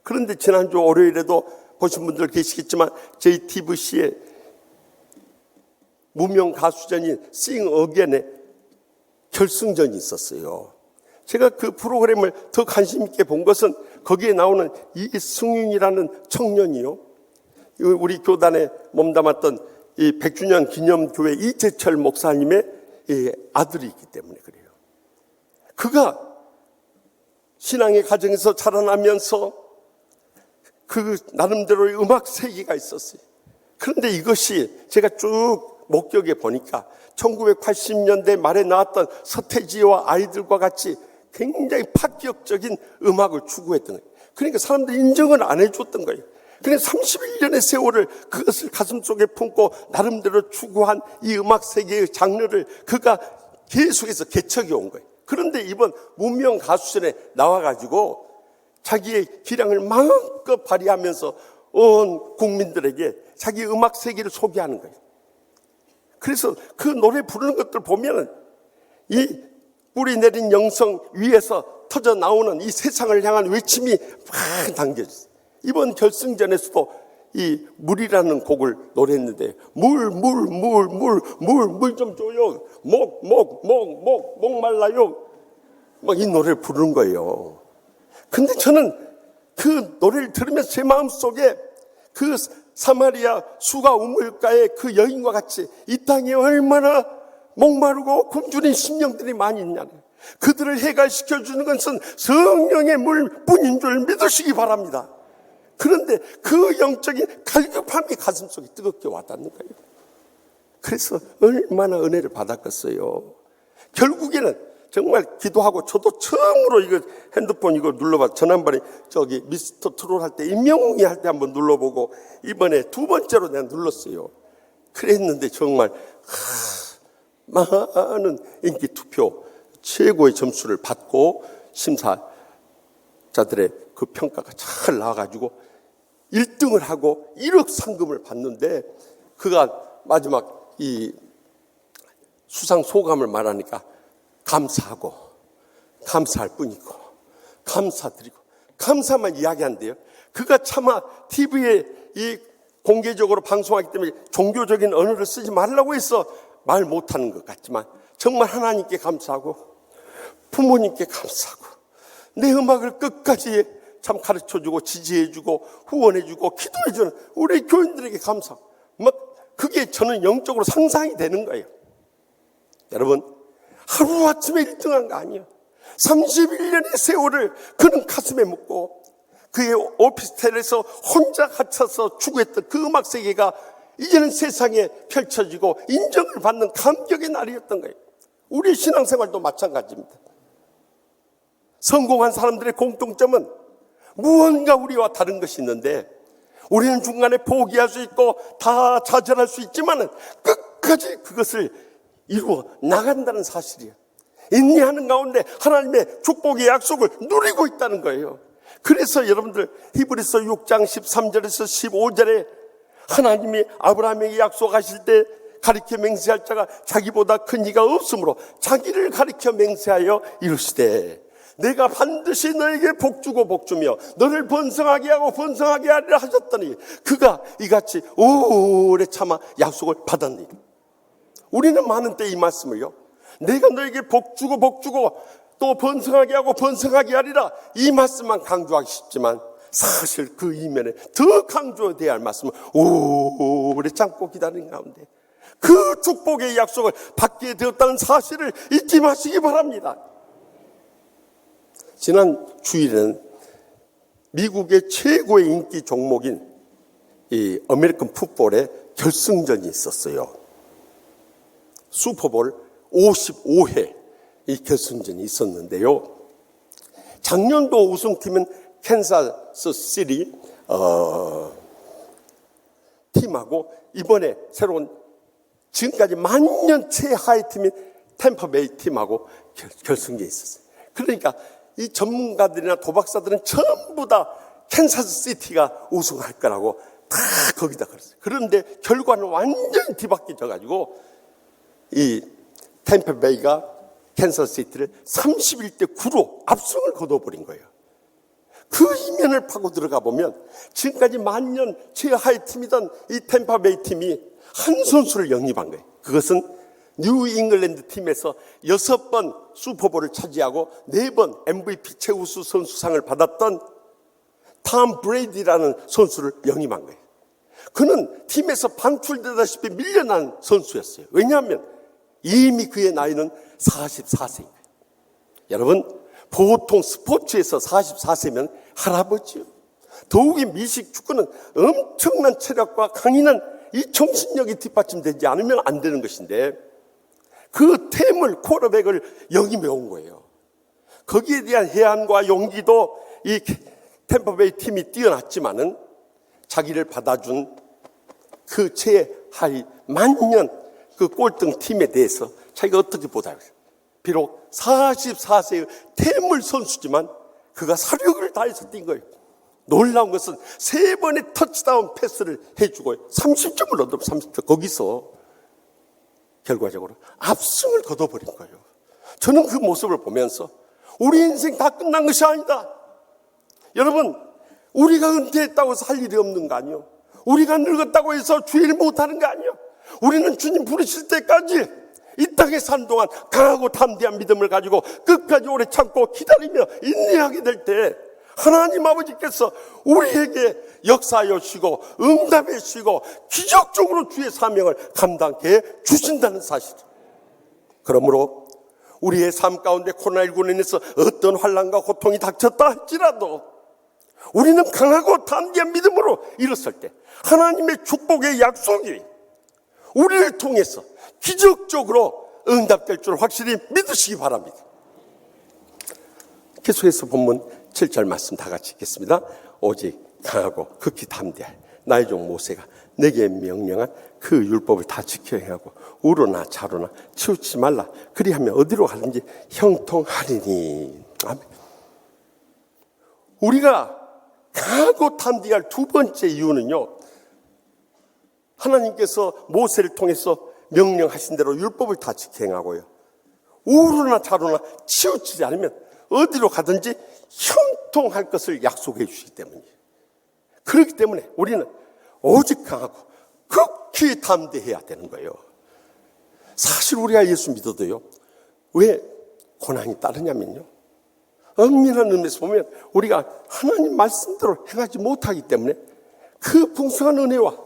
그런데 지난주 월요일에도 보신 분들 계시겠지만 JTBC의 무명 가수전인 Sing Again의 결승전이 있었어요. 제가 그 프로그램을 더 관심 있게 본 것은 거기에 나오는 이승윤이라는 청년이요, 우리 교단에 몸담았던 이 100주년 기념교회 이재철 목사님의 아들이 있기 때문에 그래요. 그가 신앙의 가정에서 자라나면서 그 나름대로의 음악 세계가 있었어요. 그런데 이것이 제가 쭉 목격해 보니까 1980년대 말에 나왔던 서태지와 아이들과 같이 굉장히 파격적인 음악을 추구했던 거예요. 그러니까 사람들이 인정을 안 해줬던 거예요. 그러니까 31년의 세월을 그것을 가슴속에 품고 나름대로 추구한 이 음악 세계의 장르를 그가 계속해서 개척해 온 거예요. 그런데 이번 무명 가수전에 나와가지고 자기의 기량을 마음껏 발휘하면서 온 국민들에게 자기 음악 세계를 소개하는 거예요. 그래서 그 노래 부르는 것들 보면은 이 뿌리 내린 영성 위에서 터져 나오는 이 세상을 향한 외침이 막 담겨졌어요. 이번 결승전에서도 이 물이라는 곡을 노래했는데 물 좀 줘요. 목 말라요. 막 이 노래를 부르는 거예요. 근데 저는 그 노래를 들으면서 제 마음속에 그 사마리아 수가 우물가의 그 여인과 같이 이 땅에 얼마나 목마르고 굶주린 심령들이 많이 있냐는, 그들을 해갈시켜주는 것은 성령의 물뿐인 줄 믿으시기 바랍니다. 그런데 그 영적인 갈급함이 가슴속에 뜨겁게 와닿는 거예요. 그래서 얼마나 은혜를 받았겠어요. 결국에는 정말 기도하고, 저도 처음으로 이거 핸드폰 이거 눌러봐. 지난번에 저기 미스터 트롯 할 때 임영웅이 할 때 한번 눌러보고 이번에 두 번째로 내가 눌렀어요. 그랬는데 정말 많은 인기 투표 최고의 점수를 받고 심사자들의 그 평가가 잘 나와가지고 1등을 하고 1억 상금을 받는데, 그가 마지막 이 수상 소감을 말하니까 감사하고 감사할 뿐이고 감사드리고 감사만 이야기한대요. 그가 차마 TV에 이 공개적으로 방송하기 때문에 종교적인 언어를 쓰지 말라고 해서 말 못하는 것 같지만 정말 하나님께 감사하고 부모님께 감사하고 내 음악을 끝까지 참 가르쳐주고 지지해주고 후원해주고 기도해주는 우리 교인들에게 감사하고, 막 그게 저는 영적으로 상상이 되는 거예요. 여러분, 하루아침에 1등한 거 아니에요. 31년의 세월을 그는 가슴에 묻고 그의 오피스텔에서 혼자 갇혀서 추구했던 그 음악 세계가 이제는 세상에 펼쳐지고 인정을 받는 감격의 날이었던 거예요. 우리 신앙생활도 마찬가지입니다. 성공한 사람들의 공통점은 무언가 우리와 다른 것이 있는데, 우리는 중간에 포기할 수 있고 다 좌절할 수 있지만 끝까지 그것을 이루어 나간다는 사실이에요. 인내하는 가운데 하나님의 축복의 약속을 누리고 있다는 거예요. 그래서 여러분들 히브리서 6장 13절에서 15절에 하나님이 아브라함에게 약속하실 때 가리켜 맹세할 자가 자기보다 큰 이가 없으므로 자기를 가리켜 맹세하여 이르시되 내가 반드시 너에게 복주고 복주며 너를 번성하게 하고 번성하게 하리라 하셨더니 그가 이같이 오래 참아 약속을 받았느니라. 우리는 많은 때 이 말씀을요, 내가 너에게 복주고 복주고 또 번성하게 하고 번성하게 하리라, 이 말씀만 강조하기 쉽지만 사실 그 이면에 더 강조돼야 할 말씀은 오래 참고 기다리는 가운데 그 축복의 약속을 받게 되었다는 사실을 잊지 마시기 바랍니다. 지난 주일에는 미국의 최고의 인기 종목인 이 아메리칸 풋볼의 결승전이 있었어요. 슈퍼볼 55회 이 결승전이 있었는데요. 작년도 우승팀은 캔사스 시티 팀하고 이번에 새로운 지금까지 만년 최하위 팀인 템파베이 팀하고 결승전이 있었어요. 그러니까 이 전문가들이나 도박사들은 전부 다 캔사스 시티가 우승할 거라고 다 거기다 그랬어요. 그런데 결과는 완전히 뒤바뀌져 가지고 이 템파베이가 캔사스 시티를 31대 9로 압승을 거둬버린 거예요. 그 이면을 파고 들어가 보면 지금까지 만년 최하위 팀이던 이 템파베이 팀이 한 선수를 영입한 거예요. 그것은 뉴 잉글랜드 팀에서 6번 슈퍼볼을 차지하고 4번 MVP 최우수 선수상을 받았던 톰 브레이디라는 선수를 영입한 거예요. 그는 팀에서 방출되다시피 밀려난 선수였어요. 왜냐하면 이미 그의 나이는 44세입니다. 여러분, 보통 스포츠에서 44세면 할아버지요. 더욱이 미식 축구는 엄청난 체력과 강인한 이 정신력이 뒷받침되지 않으면 안 되는 것인데 그 템을 쿼터백을 영입해 온 거예요. 거기에 대한 해안과 용기도 이 템파베이 팀이 뛰어났지만은 자기를 받아준 그 최하위 만년 그 꼴등 팀에 대해서 자기가 어떻게 보다. 비록 44세의 태물 선수지만 그가 사력을 다해서 뛴 거예요. 놀라운 것은 3번의 터치다운 패스를 해주고 30점을 얻어 30점 거기서 결과적으로 압승을 거둬버린 거예요. 저는 그 모습을 보면서 우리 인생 다 끝난 것이 아니다. 여러분, 우리가 은퇴했다고 해서 할 일이 없는 거 아니요. 우리가 늙었다고 해서 주일 못하는 거 아니요. 우리는 주님 부르실 때까지 이 땅에 사는 동안 강하고 담대한 믿음을 가지고 끝까지 오래 참고 기다리며 인내하게 될 때 하나님 아버지께서 우리에게 역사하여 주시고 응답해 주시고 기적적으로 주의 사명을 감당케 해 주신다는 사실. 그러므로 우리의 삶 가운데 코로나19로 인해서 어떤 환난과 고통이 닥쳤다 할지라도 우리는 강하고 담대한 믿음으로 일었을 때 하나님의 축복의 약속이 우리를 통해서 기적적으로 응답될 줄 확실히 믿으시기 바랍니다. 계속해서 본문 7절 말씀 다 같이 읽겠습니다. 오직 강하고 극히 담대할 나의 종 모세가 내게 명령한 그 율법을 다 지켜 행하고 우로나 좌로나 치우치지 말라. 그리하면 어디로 가든지 형통하리니. 아멘. 우리가 강하고 담대할 두 번째 이유는요, 하나님께서 모세를 통해서 명령하신 대로 율법을 다 지켜 행하고요, 우로나 좌로나 치우치지 않으면 어디로 가든지 형통할 것을 약속해 주시기 때문이에요. 그렇기 때문에 우리는 오직 강하고 극히 담대해야 되는 거예요. 사실 우리가 예수 믿어도요, 왜 고난이 따르냐면요, 엄밀한 의미에서 보면 우리가 하나님 말씀대로 행하지 못하기 때문에 그 풍성한 은혜와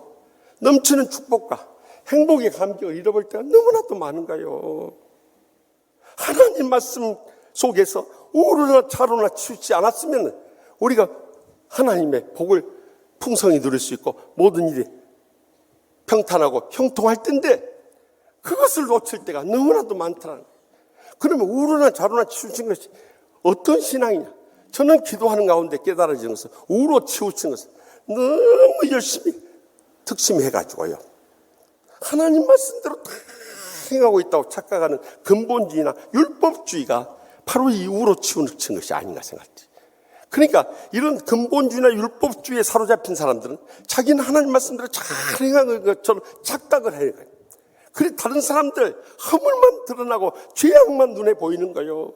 넘치는 축복과 행복의 감격을 잃어버릴 때가 너무나도 많은가요. 하나님 말씀 속에서 우로나 좌로나 치우치지 않았으면 우리가 하나님의 복을 풍성히 누릴 수 있고 모든 일이 평탄하고 형통할 텐데 그것을 놓칠 때가 너무나도 많더라는 거예요. 그러면 우로나 좌로나 치우친 것이 어떤 신앙이냐? 저는 기도하는 가운데 깨달아지는 것은 우로 치우친 것은 너무 열심히 특심해가지고요, 하나님 말씀대로 다 행하고 있다고 착각하는 근본주의나 율법주의가 바로 이 우로 치우친 것이 아닌가 생각지. 그러니까 이런 근본주의나 율법주의에 사로잡힌 사람들은 자기는 하나님 말씀대로 잘 행하는 것처럼 착각을 해요. 그래 다른 사람들 허물만 드러나고 죄악만 눈에 보이는 거예요.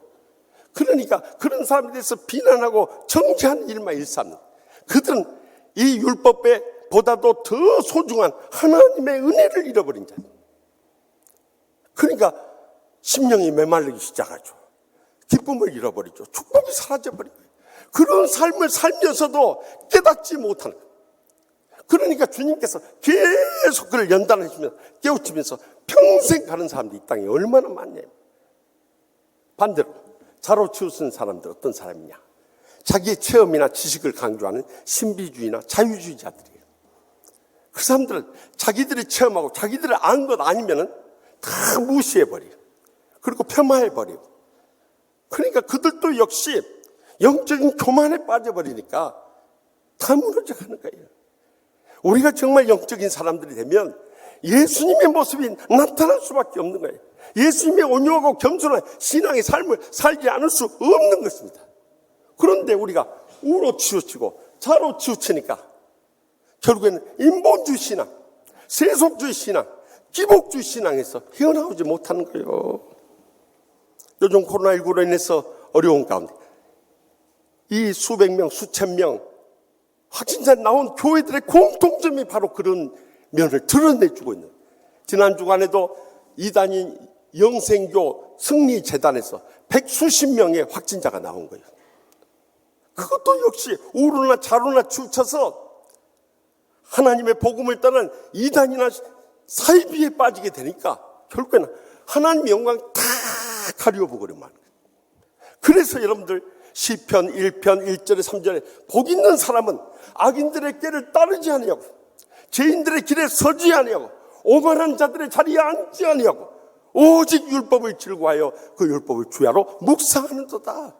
그러니까 그런 사람에 대해서 비난하고 정죄하는 일만 일삼는, 그들은 이 율법에 보다도 더 소중한 하나님의 은혜를 잃어버린 자예요. 그러니까 심령이 메말르기 시작하죠. 기쁨을 잃어버리죠. 축복이 사라져버려요. 그런 삶을 살면서도 깨닫지 못하는 거예요. 그러니까 주님께서 계속 그를 연단해 주면서 깨우치면서 평생 가는 사람들이 이 땅에 얼마나 많냐요. 반대로 자로 치우친 사람들 어떤 사람이냐? 자기의 체험이나 지식을 강조하는 신비주의나 자유주의자들이에요. 그 사람들은 자기들이 체험하고 자기들이 아는 것 아니면은 다 무시해버려요. 그리고 폄하해버려요. 그러니까 그들도 역시 영적인 교만에 빠져버리니까 다 무너져가는 거예요. 우리가 정말 영적인 사람들이 되면 예수님의 모습이 나타날 수밖에 없는 거예요. 예수님의 온유하고 겸손한 신앙의 삶을 살지 않을 수 없는 것입니다. 그런데 우리가 우로 치우치고 자로 치우치니까 결국에는 인본주의 신앙, 세속주의 신앙, 기복주의 신앙에서 헤어나오지 못하는 거예요. 요즘 코로나19로 인해서 어려운 가운데 이 수백 명, 수천 명 확진자 나온 교회들의 공통점이 바로 그런 면을 드러내주고 있는. 지난 주간에도 이단인 영생교 승리재단에서 100수십 명의 확진자가 나온 거예요. 그것도 역시 우로나 자로나 치우쳐서 하나님의 복음을 떠난 이단이나 사이비에 빠지게 되니까 결국에는 하나님의 영광 다 가려버리고 마는 거예요. 그래서 여러분들 시편 1편 1절에 3절에 복 있는 사람은 악인들의 꾀를 따르지 아니하고 죄인들의 길에 서지 아니하고 오만한 자들의 자리에 앉지 아니하고 오직 율법을 즐거워하여 그 율법을 주야로 묵상하는도다.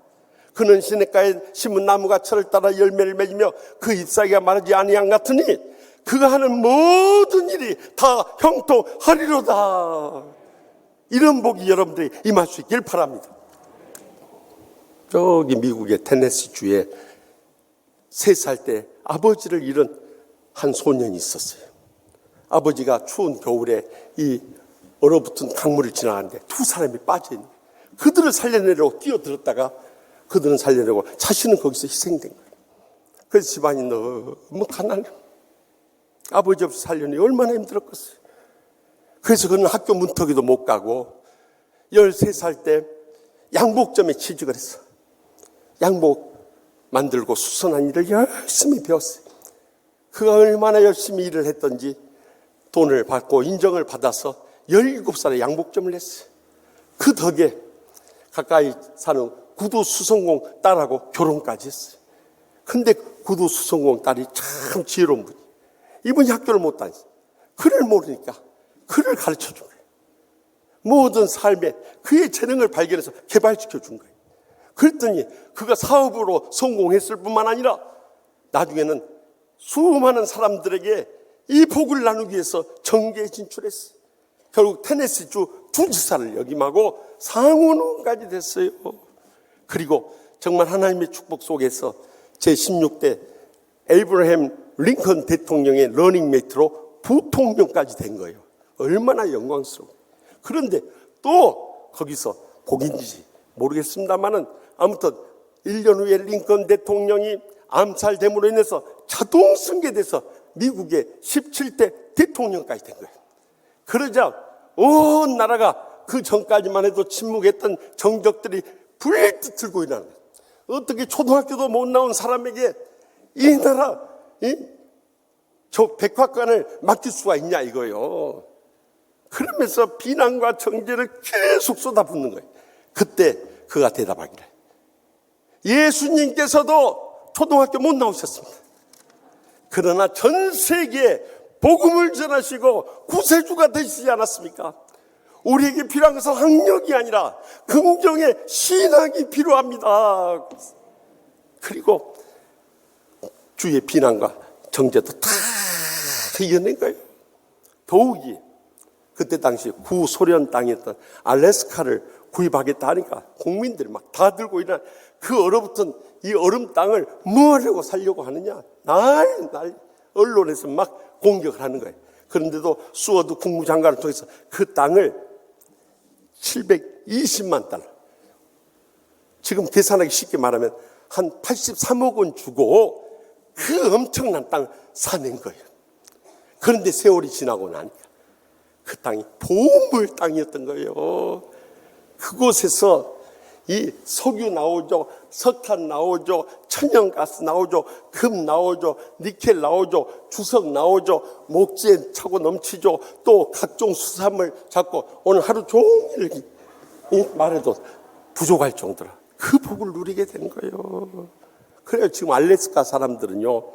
그는 시냇가에 심은 나무가 철을 따라 열매를 맺으며 그 잎사귀가 마르지 아니한 같으니 그가 하는 모든 일이 다 형통하리로다. 이런 복이 여러분들이 임할 수 있길 바랍니다. 저기 미국의 테네시주에 3살 때 아버지를 잃은 한 소년이 있었어요. 아버지가 추운 겨울에 이 얼어붙은 강물을 지나가는데 2사람이 빠져있는 거예요. 그들을 살려내려고 뛰어들었다가 그들은 살려내고 자신은 거기서 희생된 거예요. 그래서 집안이 너무 가난해요. 아버지 없이 살려니 얼마나 힘들었겠어요. 그래서 그는 학교 문턱에도 못 가고 13살 때 양복점에 취직을 했어. 양복 만들고 수선한 일을 열심히 배웠어요. 그가 얼마나 열심히 일을 했던지 돈을 받고 인정을 받아서 17살에 양복점을 했어요. 그 덕에 가까이 사는 구두 수성공 딸하고 결혼까지 했어요. 근데 구두 수성공 딸이 참 지혜로운 분이, 이분이 학교를 못 다녔어요. 그를 모르니까 그를 가르쳐 준 거예요. 모든 삶에 그의 재능을 발견해서 개발시켜 준 거예요. 그랬더니 그가 사업으로 성공했을 뿐만 아니라 나중에는 수많은 사람들에게 이 복을 나누기 위해서 정계에 진출했어요. 결국 테네시주 주지사를 역임하고 상원의원까지 됐어요. 그리고 정말 하나님의 축복 속에서 제16대 에이브러햄 링컨 대통령의 러닝메이트로 부통령까지 된 거예요. 얼마나 영광스러워. 그런데 또 거기서 복인지 모르겠습니다만은 아무튼 1년 후에 링컨 대통령이 암살됨으로 인해서 자동 승계돼서 미국의 17대 대통령까지 된 거예요. 그러자 온 나라가 그 전까지만 해도 침묵했던 정적들이 불빛 들고 일어나는 거예요. 어떻게 초등학교도 못 나온 사람에게 이 나라 저 백화관을 맡길 수가 있냐 이거요. 그러면서 비난과 정죄를 계속 쏟아붓는 거예요. 그때 그가 대답하기를, 예수님께서도 초등학교 못 나오셨습니다. 그러나 전 세계에 복음을 전하시고 구세주가 되시지 않았습니까? 우리에게 필요한 것은 학력이 아니라 긍정의 신앙이 필요합니다. 그리고 주의 비난과 정죄도 다 이겨낸 거예요. 더욱이 그때 당시 구소련 땅이었던 알래스카를 구입하겠다 하니까 국민들이 막 다 들고 일어나 그 얼어붙은 이 얼음 땅을 뭐 하려고 살려고 하느냐. 날 언론에서 막 공격을 하는 거예요. 그런데도 수어드 국무장관을 통해서 그 땅을 720만 달러, 지금 계산하기 쉽게 말하면 한 83억 원 주고 그 엄청난 땅을 사낸 거예요. 그런데 세월이 지나고 나니까 그 땅이 보물 땅이었던 거예요. 그곳에서 이 석유 나오죠, 석탄 나오죠, 천연가스 나오죠, 금 나오죠, 니켈 나오죠, 주석 나오죠, 목재에 차고 넘치죠. 또 각종 수산물 잡고 오늘 하루 종일 말해도 부족할 정도라. 그 복을 누리게 된 거예요. 그래요. 지금 알래스카 사람들은요,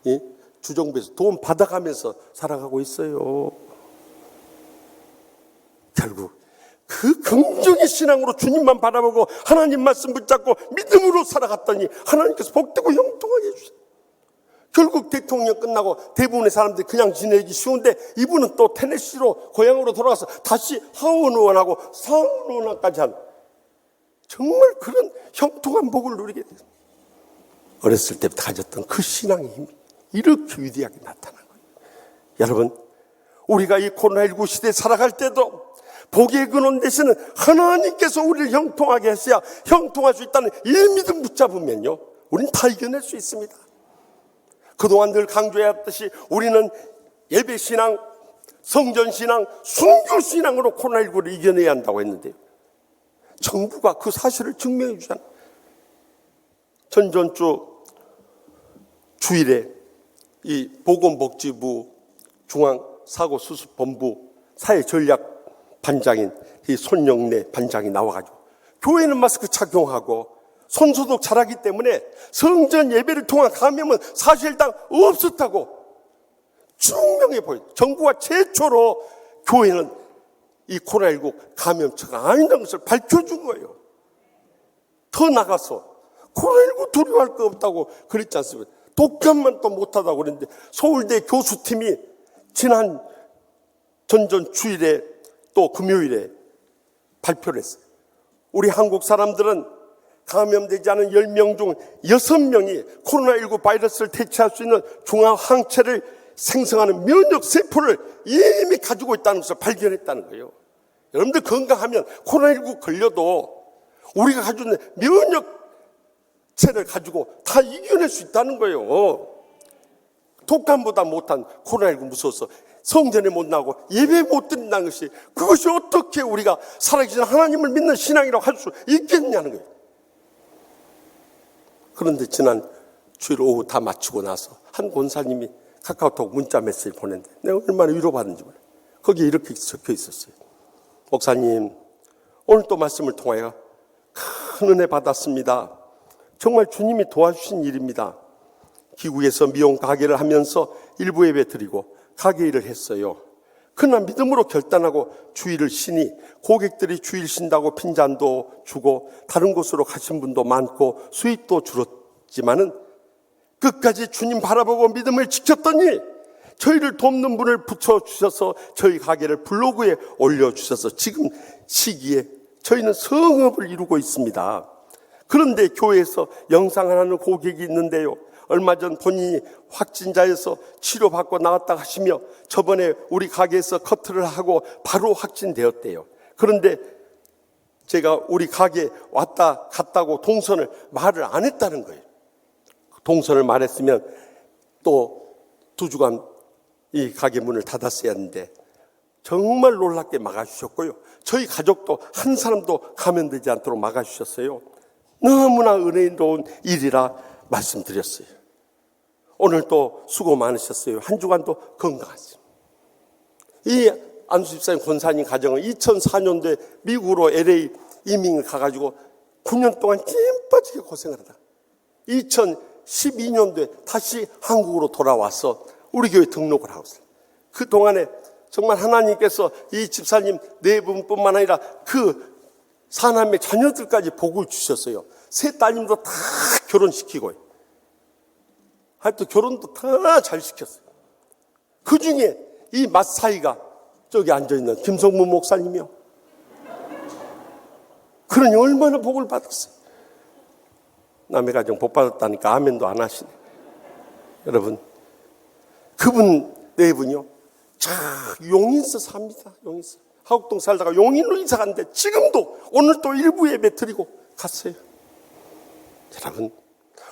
이 주정부에서 돈 받아가면서 살아가고 있어요. 결국 그 긍정의 신앙으로 주님만 바라보고 하나님 말씀 붙잡고 믿음으로 살아갔더니 하나님께서 복되고 형통하게 해주세요. 결국 대통령 끝나고 대부분의 사람들이 그냥 지내기 쉬운데 이분은 또 테네시로 고향으로 돌아가서 다시 하원 의원하고 상원 의원까지 한 정말 그런 형통한 복을 누리게 됐어요. 어렸을 때부터 가졌던 그 신앙의 힘이 이렇게 위대하게 나타난 거예요. 여러분, 우리가 이 코로나19 시대에 살아갈 때도 복의 근원 되시는 하나님께서 우리를 형통하게 하셔야 형통할 수 있다는 이 믿음 붙잡으면요, 우리는 다 이겨낼 수 있습니다. 그동안 늘 강조해왔듯이 우리는 예배신앙, 성전신앙, 순교신앙으로 코로나19를 이겨내야 한다고 했는데요, 정부가 그 사실을 증명해 주잖아요. 전전주 주일에 이 보건복지부 중앙사고수습본부 사회전략반장인 이 손영래 반장이 나와가지고 교회는 마스크 착용하고 손소독 잘하기 때문에 성전 예배를 통한 감염은 사실상 없었다고 증명해 보여요. 정부가 최초로 교회는 이 코로나19 감염체가 아니라는 것을 밝혀준 거예요. 더 나가서 코로나19 두려워할 거 없다고 그랬지 않습니까? 독감만 또 못하다고 그랬는데 서울대 교수팀이 지난 전전 주일에 또 금요일에 발표를 했어요. 우리 한국 사람들은 감염되지 않은 10명 중 6명이 코로나19 바이러스를 대체할 수 있는 중화항체를 생성하는 면역세포를 이미 가지고 있다는 것을 발견했다는 거예요. 여러분들 건강하면 코로나19 걸려도 우리가 가지고 있는 면역체를 가지고 다 이겨낼 수 있다는 거예요. 독감보다 못한 코로나19 무서워서 성전에 못 나오고 예배 못 드린다는 것이, 그것이 어떻게 우리가 살아계신 하나님을 믿는 신앙이라고 할 수 있겠냐는 거예요. 그런데 지난 주일 오후 다 마치고 나서 한 권사님이 카카오톡 문자 메시지 보냈는데 내가 얼마나 위로받는지 몰라요. 거기에 이렇게 적혀 있었어요. 목사님, 오늘 또 말씀을 통하여 큰 은혜 받았습니다. 정말 주님이 도와주신 일입니다. 기국에서 미용 가게를 하면서 일부 예배 드리고 가게 일을 했어요. 그러나 믿음으로 결단하고 주일을 쉬니 고객들이 주일 쉰다고 핀잔도 주고 다른 곳으로 가신 분도 많고 수익도 줄었지만은 끝까지 주님 바라보고 믿음을 지켰더니 저희를 돕는 분을 붙여주셔서 저희 가게를 블로그에 올려주셔서 지금 시기에 저희는 성업을 이루고 있습니다. 그런데 교회에서 영상 하나는 고객이 있는데요, 얼마 전 본인이 확진자에서 치료받고 나왔다 하시며 저번에 우리 가게에서 커트를 하고 바로 확진되었대요. 그런데 제가 우리 가게에 왔다 갔다고 동선을 말을 안 했다는 거예요. 동선을 말했으면 또 2주간 이 가게 문을 닫았어야 했는데 정말 놀랍게 막아주셨고요. 저희 가족도 한 사람도 감염되지 않도록 막아주셨어요. 너무나 은혜로운 일이라 말씀드렸어요. 오늘 또 수고 많으셨어요. 한 주간도 건강하세요. 이 안수 집사님 권사님 가정은 2004년도에 미국으로 LA 이민을 가가지고 9년 동안 찐 빠지게 고생을 하다 2012년도에 다시 한국으로 돌아와서 우리 교회 등록을 하고 있어요. 그 동안에 정말 하나님께서 이 집사님 4분뿐만 아니라 그 사남매 자녀들까지 복을 주셨어요. 3 따님도 다 결혼시키고 하여튼 결혼도 다 잘 시켰어요. 그 중에 이 맏사이가 저기 앉아있는 김성무 목사님이요. 그러니 얼마나 복을 받았어요. 남의 가정 복 받았다니까 아멘도 안 하시네. 여러분, 그분 4분이요. 자, 용인서 삽니다. 용인서. 하곡동 살다가 용인으로 이사 갔는데 지금도 오늘 또 일부 예배 드리고 갔어요. 여러분,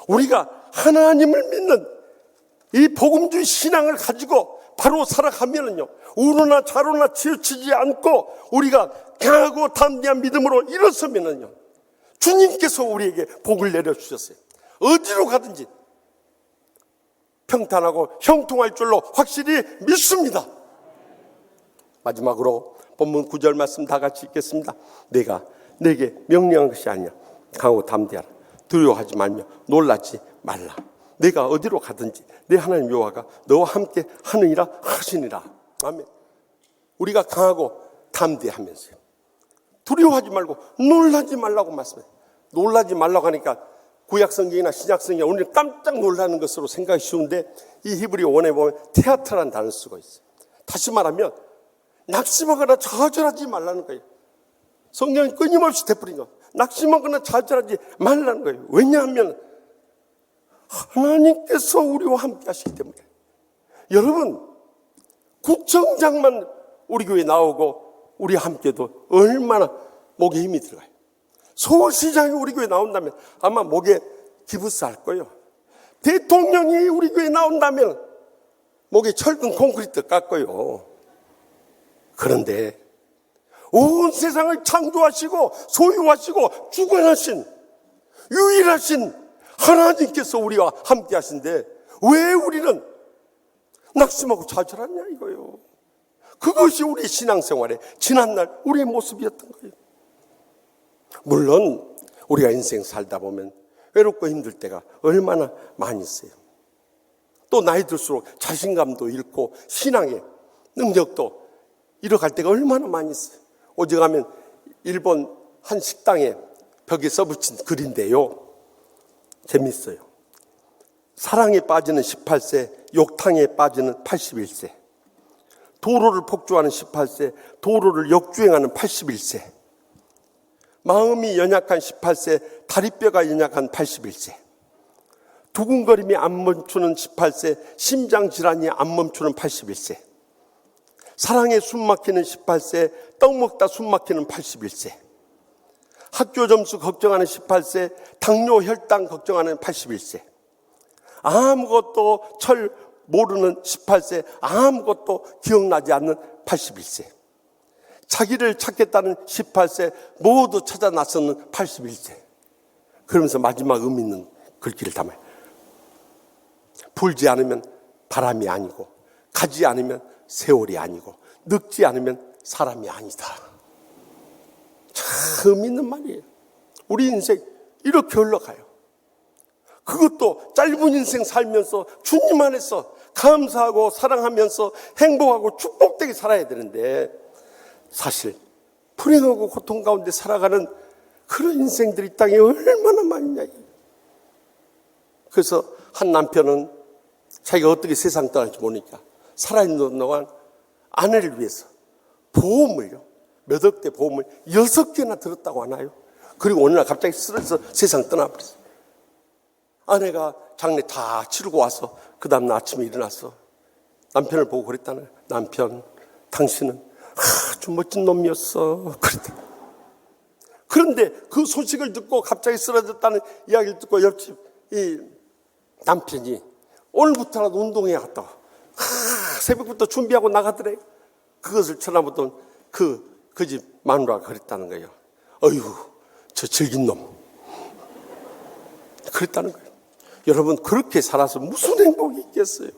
우리가 하나님을 믿는 이 복음주의 신앙을 가지고 바로 살아가면은요, 우로나 좌로나 치우치지 않고 우리가 강하고 담대한 믿음으로 일어서면은요, 주님께서 우리에게 복을 내려주셨어요. 어디로 가든지 평탄하고 형통할 줄로 확실히 믿습니다. 마지막으로 본문 9절 말씀 다 같이 읽겠습니다. 내가 내게 명령한 것이 아니야. 강하고 담대하라. 두려워하지 말며 놀라지 말라. 내가 어디로 가든지 내 하나님 여호와가 너와 함께 하느니라 하시니라. 아멘. 우리가 강하고 담대하면서요. 두려워하지 말고 놀라지 말라고 말씀해요. 놀라지 말라고 하니까 구약성경이나 신약성경이 오늘 깜짝 놀라는 것으로 생각이 쉬운데 이 히브리어 원에 보면 테아트라는 단어를 쓰고 있어요. 다시 말하면 낙심하거나 좌절하지 말라는 거예요. 성경이 끊임없이 되풀이는 거. 낙심하거나 좌절하지 말라는 거예요. 왜냐하면 하나님께서 우리와 함께 하시기 때문에. 여러분, 구청장만 우리 교회에 나오고 우리와 함께도 얼마나 목에 힘이 들어가요. 서울시장이 우리 교회에 나온다면 아마 목에 기부스 할 거예요. 대통령이 우리 교회에 나온다면 목에 철근 콘크리트 깎고요. 그런데 온 세상을 창조하시고 소유하시고 주관하신 유일하신 하나님께서 우리와 함께 하신데 왜 우리는 낙심하고 좌절하냐 이거예요. 그것이 우리 신앙생활의 지난날 우리의 모습이었던 거예요. 물론 우리가 인생 살다 보면 외롭고 힘들 때가 얼마나 많이 있어요. 또 나이 들수록 자신감도 잃고 신앙의 능력도 잃어갈 때가 얼마나 많이 있어요. 오직하면 일본 한 식당에 벽에 써붙인 글인데요. 재밌어요. 사랑에 빠지는 18세, 욕탕에 빠지는 81세. 도로를 폭주하는 18세, 도로를 역주행하는 81세. 마음이 연약한 18세, 다리뼈가 연약한 81세. 두근거림이 안 멈추는 18세, 심장질환이 안 멈추는 81세. 사랑에 숨막히는 18세, 떡 먹다 숨막히는 81세. 학교 점수 걱정하는 18세, 당뇨 혈당 걱정하는 81세. 아무것도 철 모르는 18세, 아무것도 기억나지 않는 81세. 자기를 찾겠다는 18세, 모두 찾아 나서는 81세. 그러면서 마지막 의미 있는 글귀를 담아요. 불지 않으면 바람이 아니고, 가지 않으면 세월이 아니고, 늙지 않으면 사람이 아니다. 참 의미 있는 말이에요. 우리 인생 이렇게 흘러가요. 그것도 짧은 인생 살면서 주님 안에서 감사하고 사랑하면서 행복하고 축복되게 살아야 되는데 사실 불행하고 고통 가운데 살아가는 그런 인생들이 이 땅에 얼마나 많냐. 그래서 한 남편은 자기가 어떻게 세상 떠날지 모르니까 살아있는 동안 아내를 위해서 보험을요, 몇 억대 보험을 6개나 들었다고 하나요? 그리고 어느 날 갑자기 쓰러져서 세상 떠나버렸어요. 아내가 장례 다 치르고 와서 그 다음날 아침에 일어나서 남편을 보고 그랬다는 거예요. 남편, 당신은 아주 멋진 놈이었어. 그랬대. 그런데 그 소식을 듣고 갑자기 쓰러졌다는 이야기를 듣고 옆집 이 남편이 오늘부터라도 운동해야 갔다고 새벽부터 준비하고 나가더래. 그것을 쳐다보던 그 집 마누라가 그랬다는 거예요. 어휴, 저 즐긴 놈. 그랬다는 거예요. 여러분, 그렇게 살아서 무슨 행복이 있겠어요?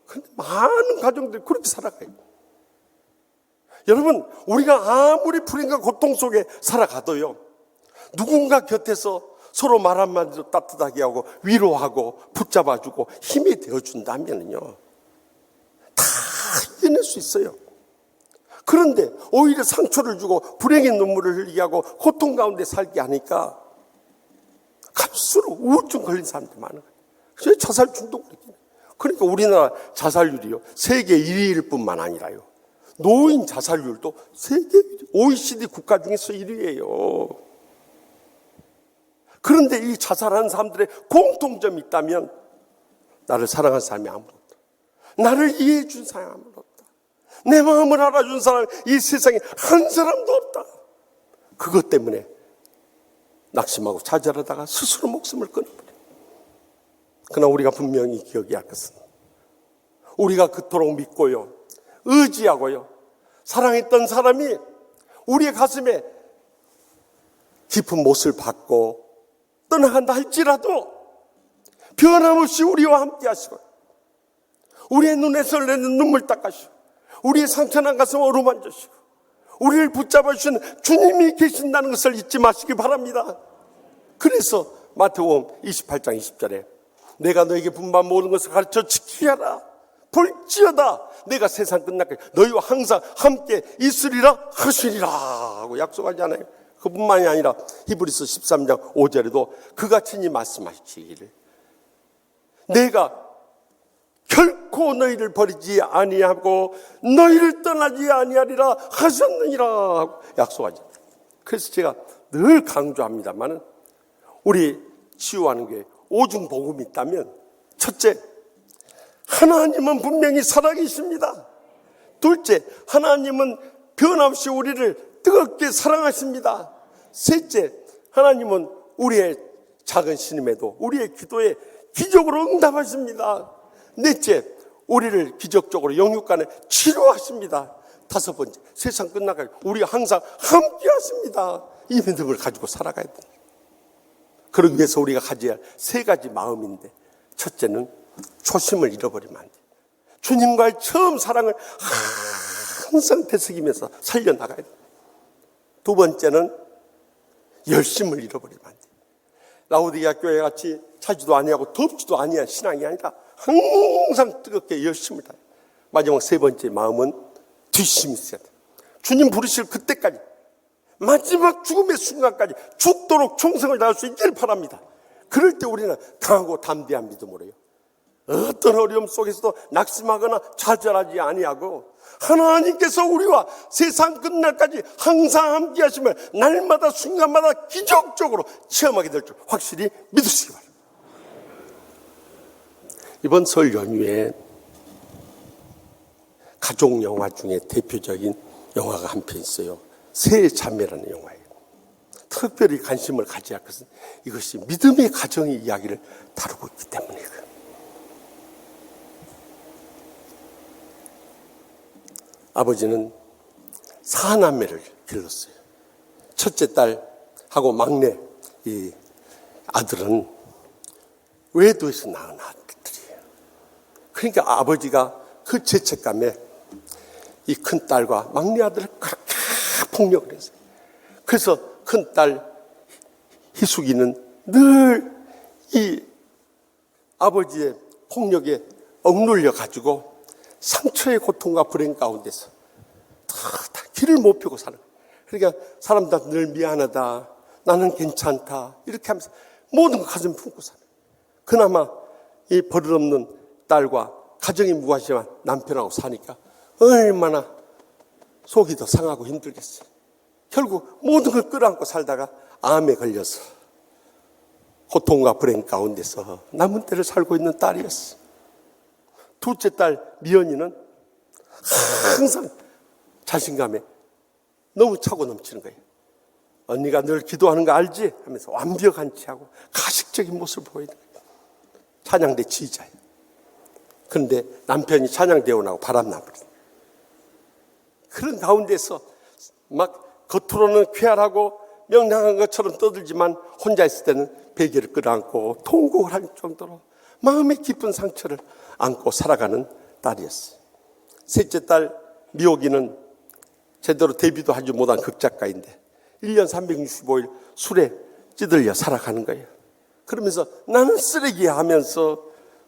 그런데 많은 가정들이 그렇게 살아가요. 여러분, 우리가 아무리 불행과 고통 속에 살아가도요, 누군가 곁에서 서로 말 한마디로 따뜻하게 하고 위로하고 붙잡아주고 힘이 되어준다면요, 다 이겨낼 수 있어요. 그런데 오히려 상처를 주고 불행의 눈물을 흘리게 하고 고통 가운데 살게 하니까 갈수록 우울증 걸린 사람들이 많아요. 그래서 자살 중독을 느끼는. 그러니까 우리나라 자살률이요, 세계 1위일 뿐만 아니라요, 노인 자살률도 세계 OECD 국가 중에서 1위예요. 그런데 이 자살하는 사람들의 공통점이 있다면 나를 사랑한 사람이 아무도 없다. 나를 이해해 준 사람이 아무도 없다. 내 마음을 알아준 사람이 이 세상에 한 사람도 없다. 그것 때문에 낙심하고 좌절하다가 스스로 목숨을 끊어버려요. 그러나 우리가 분명히 기억해야 할 것은 우리가 그토록 믿고요, 의지하고요, 사랑했던 사람이 우리의 가슴에 깊은 못을 받고 떠나간다 할지라도 변함없이 우리와 함께 하시고 우리의 눈에 설레는 눈물 닦아주시고 우리의 상처난 가슴 어루만져 주시고 우리를 붙잡아 주시는 주님이 계신다는 것을 잊지 마시기 바랍니다. 그래서 마태복음 28장 20절에 내가 너에게 분반 모든 것을 가르쳐 지키게 하라. 볼지어다 내가 세상 끝날까지 너희와 항상 함께 있으리라 하시리라 하고 약속하잖아요. 그뿐만이 아니라 히브리서 13장 5절에도 그가 친히 말씀하시기를 내가 결코 너희를 버리지 아니하고 너희를 떠나지 아니하리라 하셨느니라 하고 약속하죠. 그래서 제가 늘 강조합니다만 우리 치유하는 게 오중 복음이 있다면 첫째, 하나님은 분명히 살아계십니다. 둘째, 하나님은 변함없이 우리를 뜨겁게 사랑하십니다. 셋째, 하나님은 우리의 작은 신임에도 우리의 기도에 기적으로 응답하십니다. 넷째, 우리를 기적적으로 영육간에 치료하십니다. 다섯 번째, 세상 끝나가고 우리가 항상 함께 하십니다. 이 믿음을 가지고 살아가야 됩니다. 그러기 위해서 우리가 가져야 할 세 가지 마음인데, 첫째는 초심을 잃어버리면 안 돼요. 주님과의 처음 사랑을 항상 되새기면서 살려나가야 돼요. 두 번째는 열심을 잃어버리면 안 돼요. 라오디게아 교회 같이 차지도 아니하고 덥지도 아니한 신앙이 아니라 항상 뜨겁게 열심을 다해요. 마지막 세 번째 마음은 뒷심이 있어야 돼요. 주님 부르실 그때까지 마지막 죽음의 순간까지 죽도록 충성을 다할 수 있기를 바랍니다. 그럴 때 우리는 강하고 담대한 믿음으로 해요. 어떤 어려움 속에서도 낙심하거나 좌절하지 아니하고 하나님께서 우리와 세상 끝날까지 항상 함께 하심을 날마다 순간마다 기적적으로 체험하게 될 줄 확실히 믿으시기 바랍니다. 이번 설 연휴에 가족 영화 중에 대표적인 영화가 한 편 있어요. 새 자매라는 영화예요. 특별히 관심을 가져야 할 것은 이것이 믿음의 가정의 이야기를 다루고 있기 때문이에요. 아버지는 사남매를 길렀어요. 첫째 딸하고 막내 이 아들은 외도에서 낳은 아들들이에요. 그러니까 아버지가 그 죄책감에 이 큰 딸과 막내 아들을 그렇게 폭력을 했어요. 그래서 큰 딸 희숙이는 늘 이 아버지의 폭력에 억눌려 가지고 상처의 고통과 불행 가운데서 다 길을 못 펴고 사는 거예요. 그러니까 사람들한테 늘 미안하다, 나는 괜찮다 이렇게 하면서 모든 걸 가슴 품고 살아요. 그나마 이 버릇없는 딸과 가정이 무관심한 남편하고 사니까 얼마나 속이 더 상하고 힘들겠어요. 결국 모든 걸 끌어안고 살다가 암에 걸려서 고통과 불행 가운데서 남은 때를 살고 있는 딸이었어. 둘째 딸 미연이는 항상 자신감에 너무 차고 넘치는 거예요. 언니가 늘 기도하는 거 알지? 하면서 완벽한 체하고 가식적인 모습을 보이는 거예요. 찬양대 지휘자예요. 그런데 남편이 찬양대에 오나고 바람나버렸어요. 그런 가운데서 막 겉으로는 쾌활하고 명랑한 것처럼 떠들지만 혼자 있을 때는 베개를 끌어안고 통곡을 할 정도로 마음의 깊은 상처를 안고 살아가는 딸이었어요. 셋째 딸 미옥이는 제대로 데뷔도 하지 못한 극작가인데 1년 365일 술에 찌들려 살아가는 거예요. 그러면서 나는 쓰레기야 하면서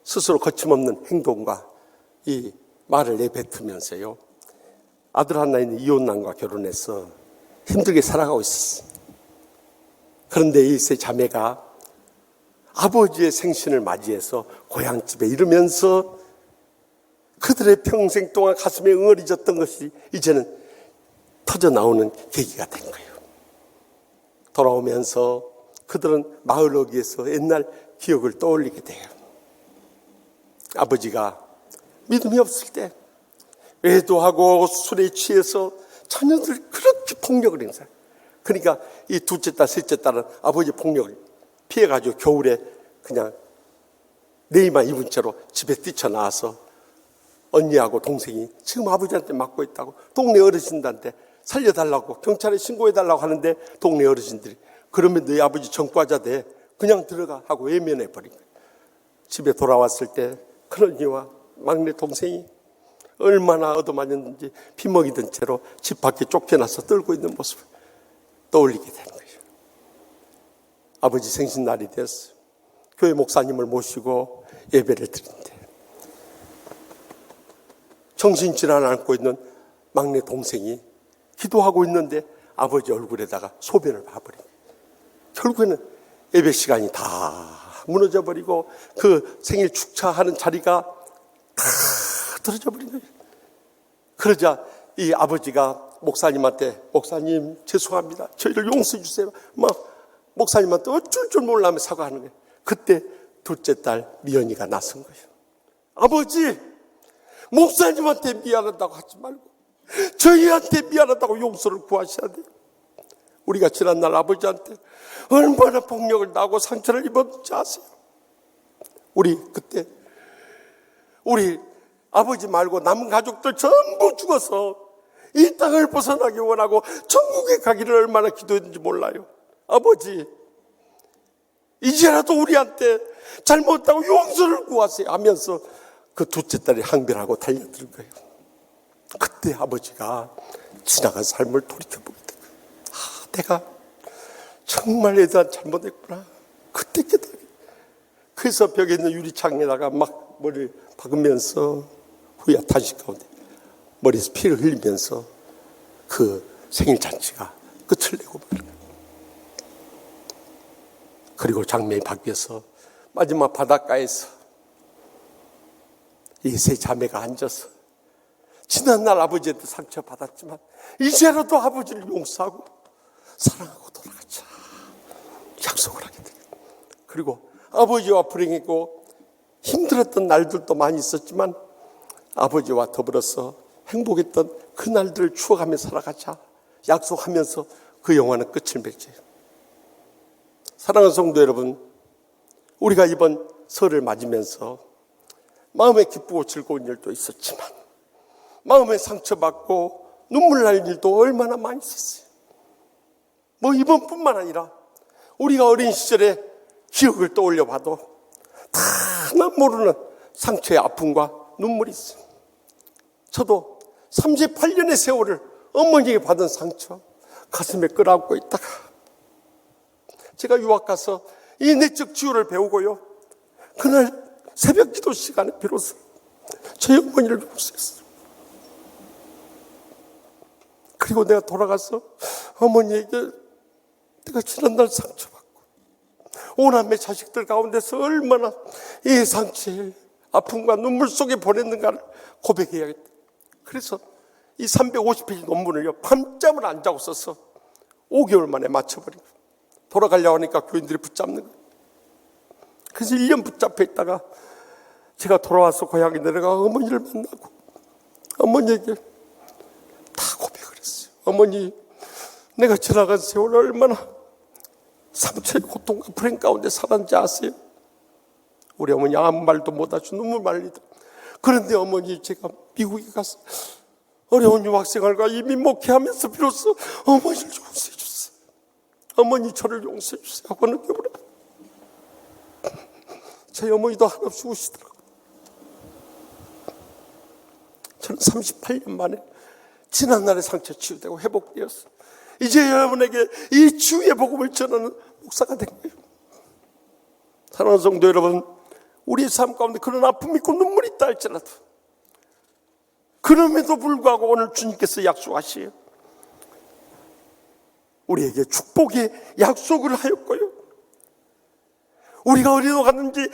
스스로 거침없는 행동과 이 말을 내뱉으면서요. 아들 하나 있는 이혼남과 결혼해서 힘들게 살아가고 있었어요. 그런데 이 세 자매가 아버지의 생신을 맞이해서 고향집에 이르면서 그들의 평생 동안 가슴에 응어리졌던 것이 이제는 터져나오는 계기가 된 거예요. 돌아오면서 그들은 마을 어귀에서 옛날 기억을 떠올리게 돼요. 아버지가 믿음이 없을 때 외도하고 술에 취해서 자녀들 그렇게 폭력을 행사해요. 그러니까 이 둘째 딸, 셋째 딸은 아버지 폭력을 피해가지고 겨울에 그냥 네이만 입은 채로 집에 뛰쳐나와서 언니하고 동생이 지금 아버지한테 맞고 있다고 동네 어르신들한테 살려달라고 경찰에 신고해달라고 하는데 동네 어르신들이 그러면 너희 아버지 전과자 돼 그냥 들어가 하고 외면해버린 거예요. 집에 돌아왔을 때 큰언니와 막내 동생이 얼마나 얻어맞았는지 피먹이던 채로 집 밖에 쫓겨나서 떨고 있는 모습을 떠올리게 되는 거예요. 아버지 생신날이 됐어요. 교회 목사님을 모시고 예배를 드린대. 정신질환을 앓고 있는 막내 동생이 기도하고 있는데 아버지 얼굴에다가 소변을 봐버린 거예요. 결국에는 예배 시간이 다 무너져버리고 그 생일 축하하는 자리가 다 떨어져버린 거예요. 그러자 이 아버지가 목사님한테 목사님 죄송합니다. 저희를 용서해 주세요. 막 목사님한테 어쩔 줄 몰라며 사과하는 거예요. 그때 둘째 딸 미연이가 나선 거예요. 아버지 목사님한테 미안하다고 하지 말고 저희한테 미안하다고 용서를 구하셔야 돼요. 우리가 지난날 아버지한테 얼마나 폭력을 당하고 상처를 입었는지 아세요? 우리 그때 우리 아버지 말고 남은 가족들 전부 죽어서 이 땅을 벗어나기 원하고 천국에 가기를 얼마나 기도했는지 몰라요. 아버지 이제라도 우리한테 잘못하고 용서를 구하세요 하면서 그 둘째 딸이 항변하고 달려드는 거예요. 그때 아버지가 지나간 삶을 돌이켜보게 된 거예요. 내가 정말 애들한테 잘못했구나. 그때 깨달아요. 그래서 벽에 있는 유리창에다가 막 머리를 박으면서 후야 탄식 가운데 머리에서 피를 흘리면서 그 생일잔치가 끝을 내고 말이에요. 그리고 장면이 바뀌어서 마지막 바닷가에서 이 세 자매가 앉아서 지난날 아버지한테 상처받았지만 이제라도 아버지를 용서하고 사랑하고 돌아가자 약속을 하게 돼요. 그리고 아버지와 불행했고 힘들었던 날들도 많이 있었지만 아버지와 더불어서 행복했던 그 날들을 추억하며 살아가자 약속하면서 그 영화는 끝을 맺어요. 사랑하는 성도 여러분, 우리가 이번 설을 맞으면서 마음에 기쁘고 즐거운 일도 있었지만 마음에 상처받고 눈물 날 일도 얼마나 많이 있었어요. 뭐 이번뿐만 아니라 우리가 어린 시절에 기억을 떠올려 봐도 다 하나 모르는 상처의 아픔과 눈물이 있어요. 저도 38년의 세월을 어머니에게 받은 상처 가슴에 끌어안고 있다가 제가 유학 가서 이 내적 치유를 배우고요. 그날 새벽 기도 시간에 비로소 저희 어머니를 용서했어요. 그리고 내가 돌아가서 어머니에게 내가 지난날 상처받고 오남매 자식들 가운데서 얼마나 이 상처의 아픔과 눈물 속에 보냈는가를 고백해야겠다. 그래서 이 350페이지 논문을요 밤잠을 안 자고 써서 5개월 만에 맞춰버린 거예요. 돌아가려고 하니까 교인들이 붙잡는 거예요. 그래서 1년 붙잡혀 있다가 제가 돌아와서 고향에 내려가 어머니를 만나고 어머니에게 다 고백을 했어요. 어머니, 내가 지나간 세월 얼마나 상처의 고통과 불행 가운데 살았는지 아세요? 우리 어머니 아무 말도 못하시고 눈물 말리다. 그런데 어머니, 제가 미국에 가서 어려운 유학생활과 이민 목회하면서 비로소 어머니를 용서해 주세요. 어머니 저를 용서해 주세요 하고 느껴보라. 저희 어머니도 한없이 우시더라고요. 저는 38년 만에 지난날의 상처 치유되고 회복되었어요. 이제 여러분에게 이 치유의 복음을 전하는 목사가 된 거예요. 사랑하는 성도 여러분, 우리의 삶 가운데 그런 아픔이 있고 눈물이 있다 할지라도 그럼에도 불구하고 오늘 주님께서 약속하시에요. 우리에게 축복의 약속을 하였고요. 우리가 어디로 갔는지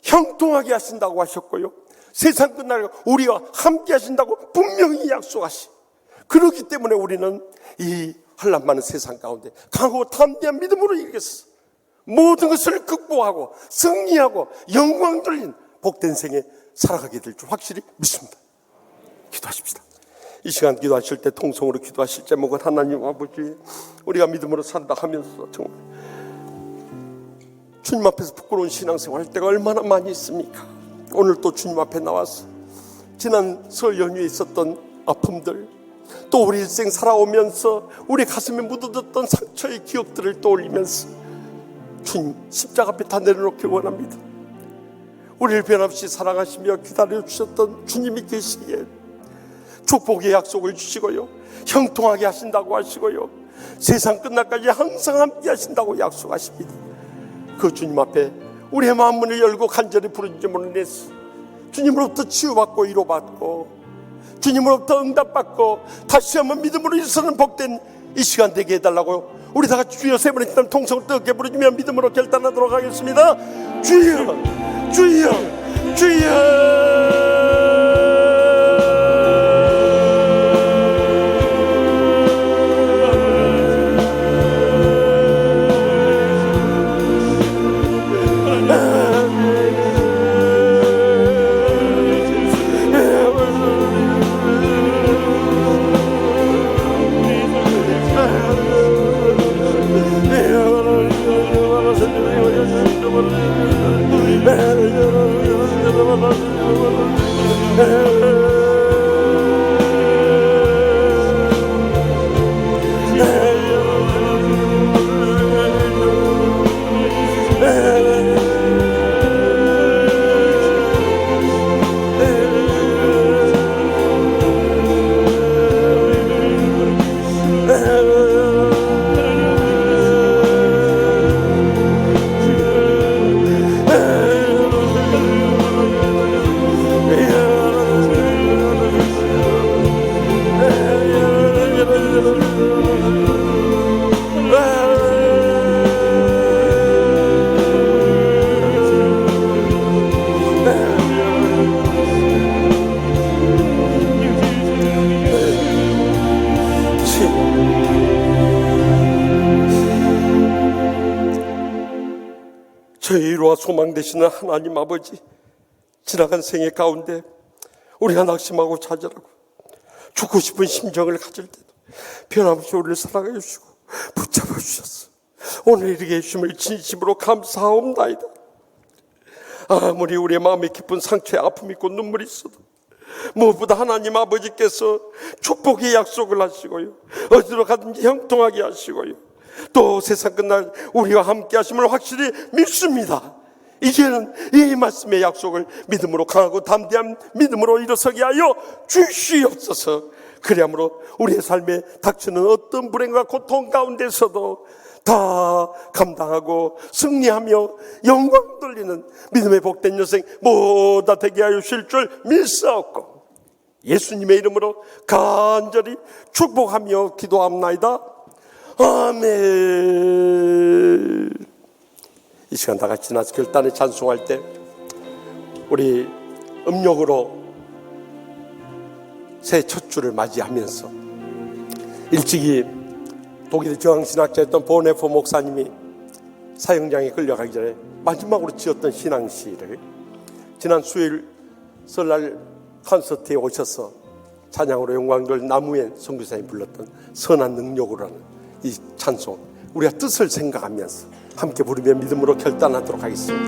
형통하게 하신다고 하셨고요. 세상 끝날 우리와 함께 하신다고 분명히 약속하시. 그렇기 때문에 우리는 이 환난 많은 세상 가운데 강하고 담대한 믿음으로 이기겠어. 모든 것을 극복하고 승리하고 영광 돌린 복된 생에 살아가게 될 줄 확실히 믿습니다. 기도하십시다. 이 시간 기도하실 때 통성으로 기도하실 제목은 하나님 아버지 우리가 믿음으로 산다 하면서 정말 주님 앞에서 부끄러운 신앙생활 할 때가 얼마나 많이 있습니까? 오늘 또 주님 앞에 나와서 지난 설 연휴에 있었던 아픔들 또 우리 일생 살아오면서 우리 가슴에 묻어뒀던 상처의 기억들을 떠올리면서 주님 십자가 앞에 다 내려놓기 원합니다. 우리를 변함없이 사랑하시며 기다려주셨던 주님이 계시기에 축복의 약속을 주시고요, 형통하게 하신다고 하시고요, 세상 끝날까지 항상 함께 하신다고 약속하십니다. 그 주님 앞에 우리의 마음 문을 열고 간절히 부르는지 모르겠어. 주님으로부터 치유받고 위로받고 주님으로부터 응답받고 다시 한번 믿음으로 일서는 복된 이 시간 되게 해달라고 우리 다 같이 주여 세 번의 기도는 통성을 뜨겁게 부르짖으며 믿음으로 결단하도록 하겠습니다. 주여 주여 주여. 저희 위로와 소망 되시는 하나님 아버지, 지나간 생애 가운데 우리가 낙심하고 좌절하고 죽고 싶은 심정을 가질 때도 변함없이 우리를 사랑해 주시고 붙잡아 주셨어. 오늘 이렇게 해주심을 진심으로 감사하옵나이다. 아무리 우리의 마음에 깊은 상처에 아픔이 있고 눈물이 있어도 무엇보다 하나님 아버지께서 축복의 약속을 하시고요, 어디로 가든지 형통하게 하시고요, 또 세상 끝날 우리와 함께 하심을 확실히 믿습니다. 이제는 이 말씀의 약속을 믿음으로 강하고 담대한 믿음으로 일어서게 하여 주시옵소서. 그리함으로 우리의 삶에 닥치는 어떤 불행과 고통 가운데서도 다 감당하고 승리하며 영광 돌리는 믿음의 복된 여생 모두 되게 하여 주실 줄 믿사옵고 예수님의 이름으로 간절히 축복하며 기도합나이다. 아멘. 이 시간 다 같이 나서 결단에 찬송할 때 우리 음력으로 새 첫 주를 맞이하면서 일찍이 독일 저항신학자였던 보네포 목사님이 사형장에 끌려가기 전에 마지막으로 지었던 신앙시를 지난 수요일 설날 콘서트에 오셔서 찬양으로 영광들 나무엔 선교사님이 불렀던 선한 능력으로라는 이 찬송, 우리가 뜻을 생각하면서 함께 부르며 믿음으로 결단하도록 하겠습니다.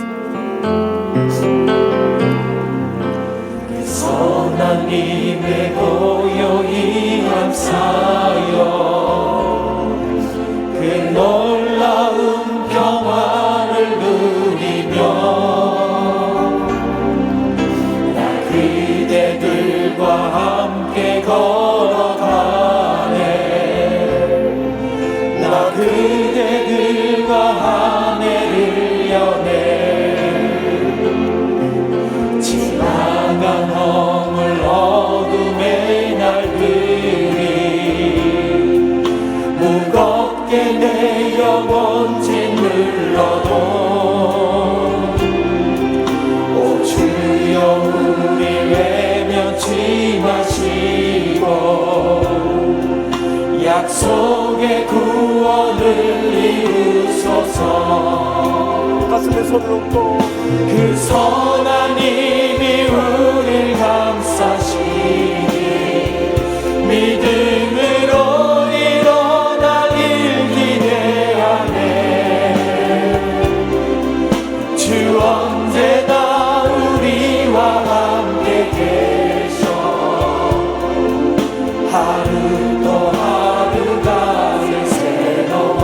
선한 님의 고요히 감사여 그 놀라운 평화를 누리며 나 그대들과 함께 걸어가네. 나 그대들과 한 해를 여네. 지나간 허물 어둠의 날들이 무겁게 내 영혼 짓눌러도 오 주여 우리 외면치 마시고 약속의 구원을 이루소서. 가슴에 손을 얹고 그 선한 님이 우릴 감싸시니 믿음으로 일어날 일 기대하네. 주 언제나 우리와 함께 계셔 하루 또 하루가 새로워.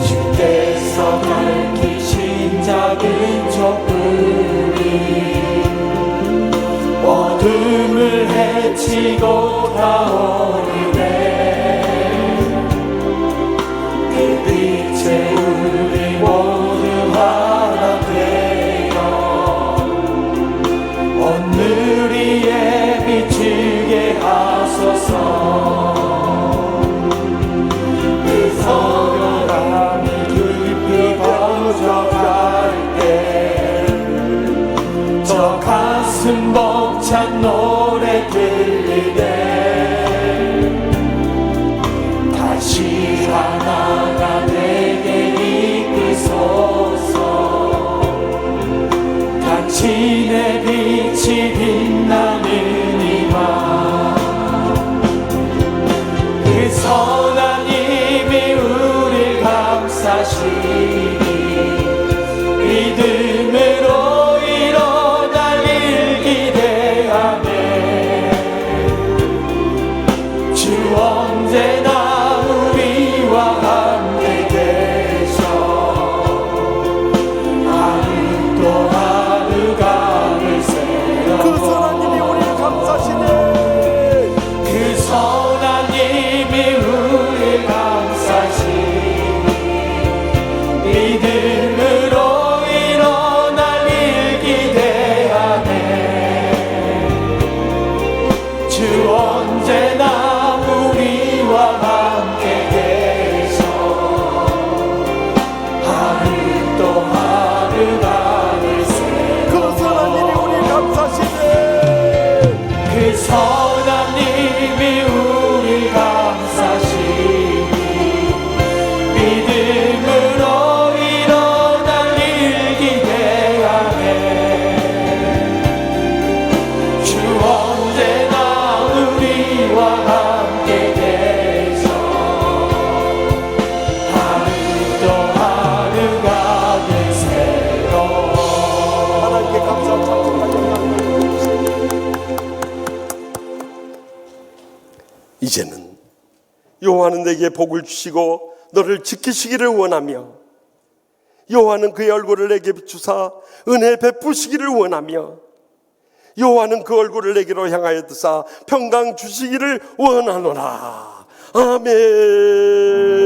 주께서 밝히신 작은 촛불이 어둠을 헤치고 타오르네. 그 빛의 가슴 벅찬 노래 들리네 다시 하나가 내게 이끄소서 당신의 빛이 빛나는 이맘 그 선한 힘이 우릴 감싸시니 믿음으로 일어날 일 기대하네 주 언제나 우리와 함께 계셔 하루 또 하루가 늘 새로워 그 선한 님이 우리를 감싸시네. 그 선한 힘이 우릴 감싸시니 믿음으로 일어날 일 기대하네 주 언제나 우리와 함께 계셔 하루 또 하루가 늘 새로워 그 선한 님이 우리를 감싸시네. 그 선한 님이 우리 감싸시니 믿음으로 일어날 일 기대하네 주 언제나 우리와 함께 계셔 하루 또 하루가 늘 새로워 하나님께 감사하고 찬송과 영광을 드립시다. 이제는 여호와는 내게 복을 주시고 너를 지키시기를 원하며 여호와는 그의 얼굴을 내게 비추사 은혜 베푸시기를 원하며 여호와는 그 얼굴을 내게로 향하여 드사 평강 주시기를 원하노라. 아멘.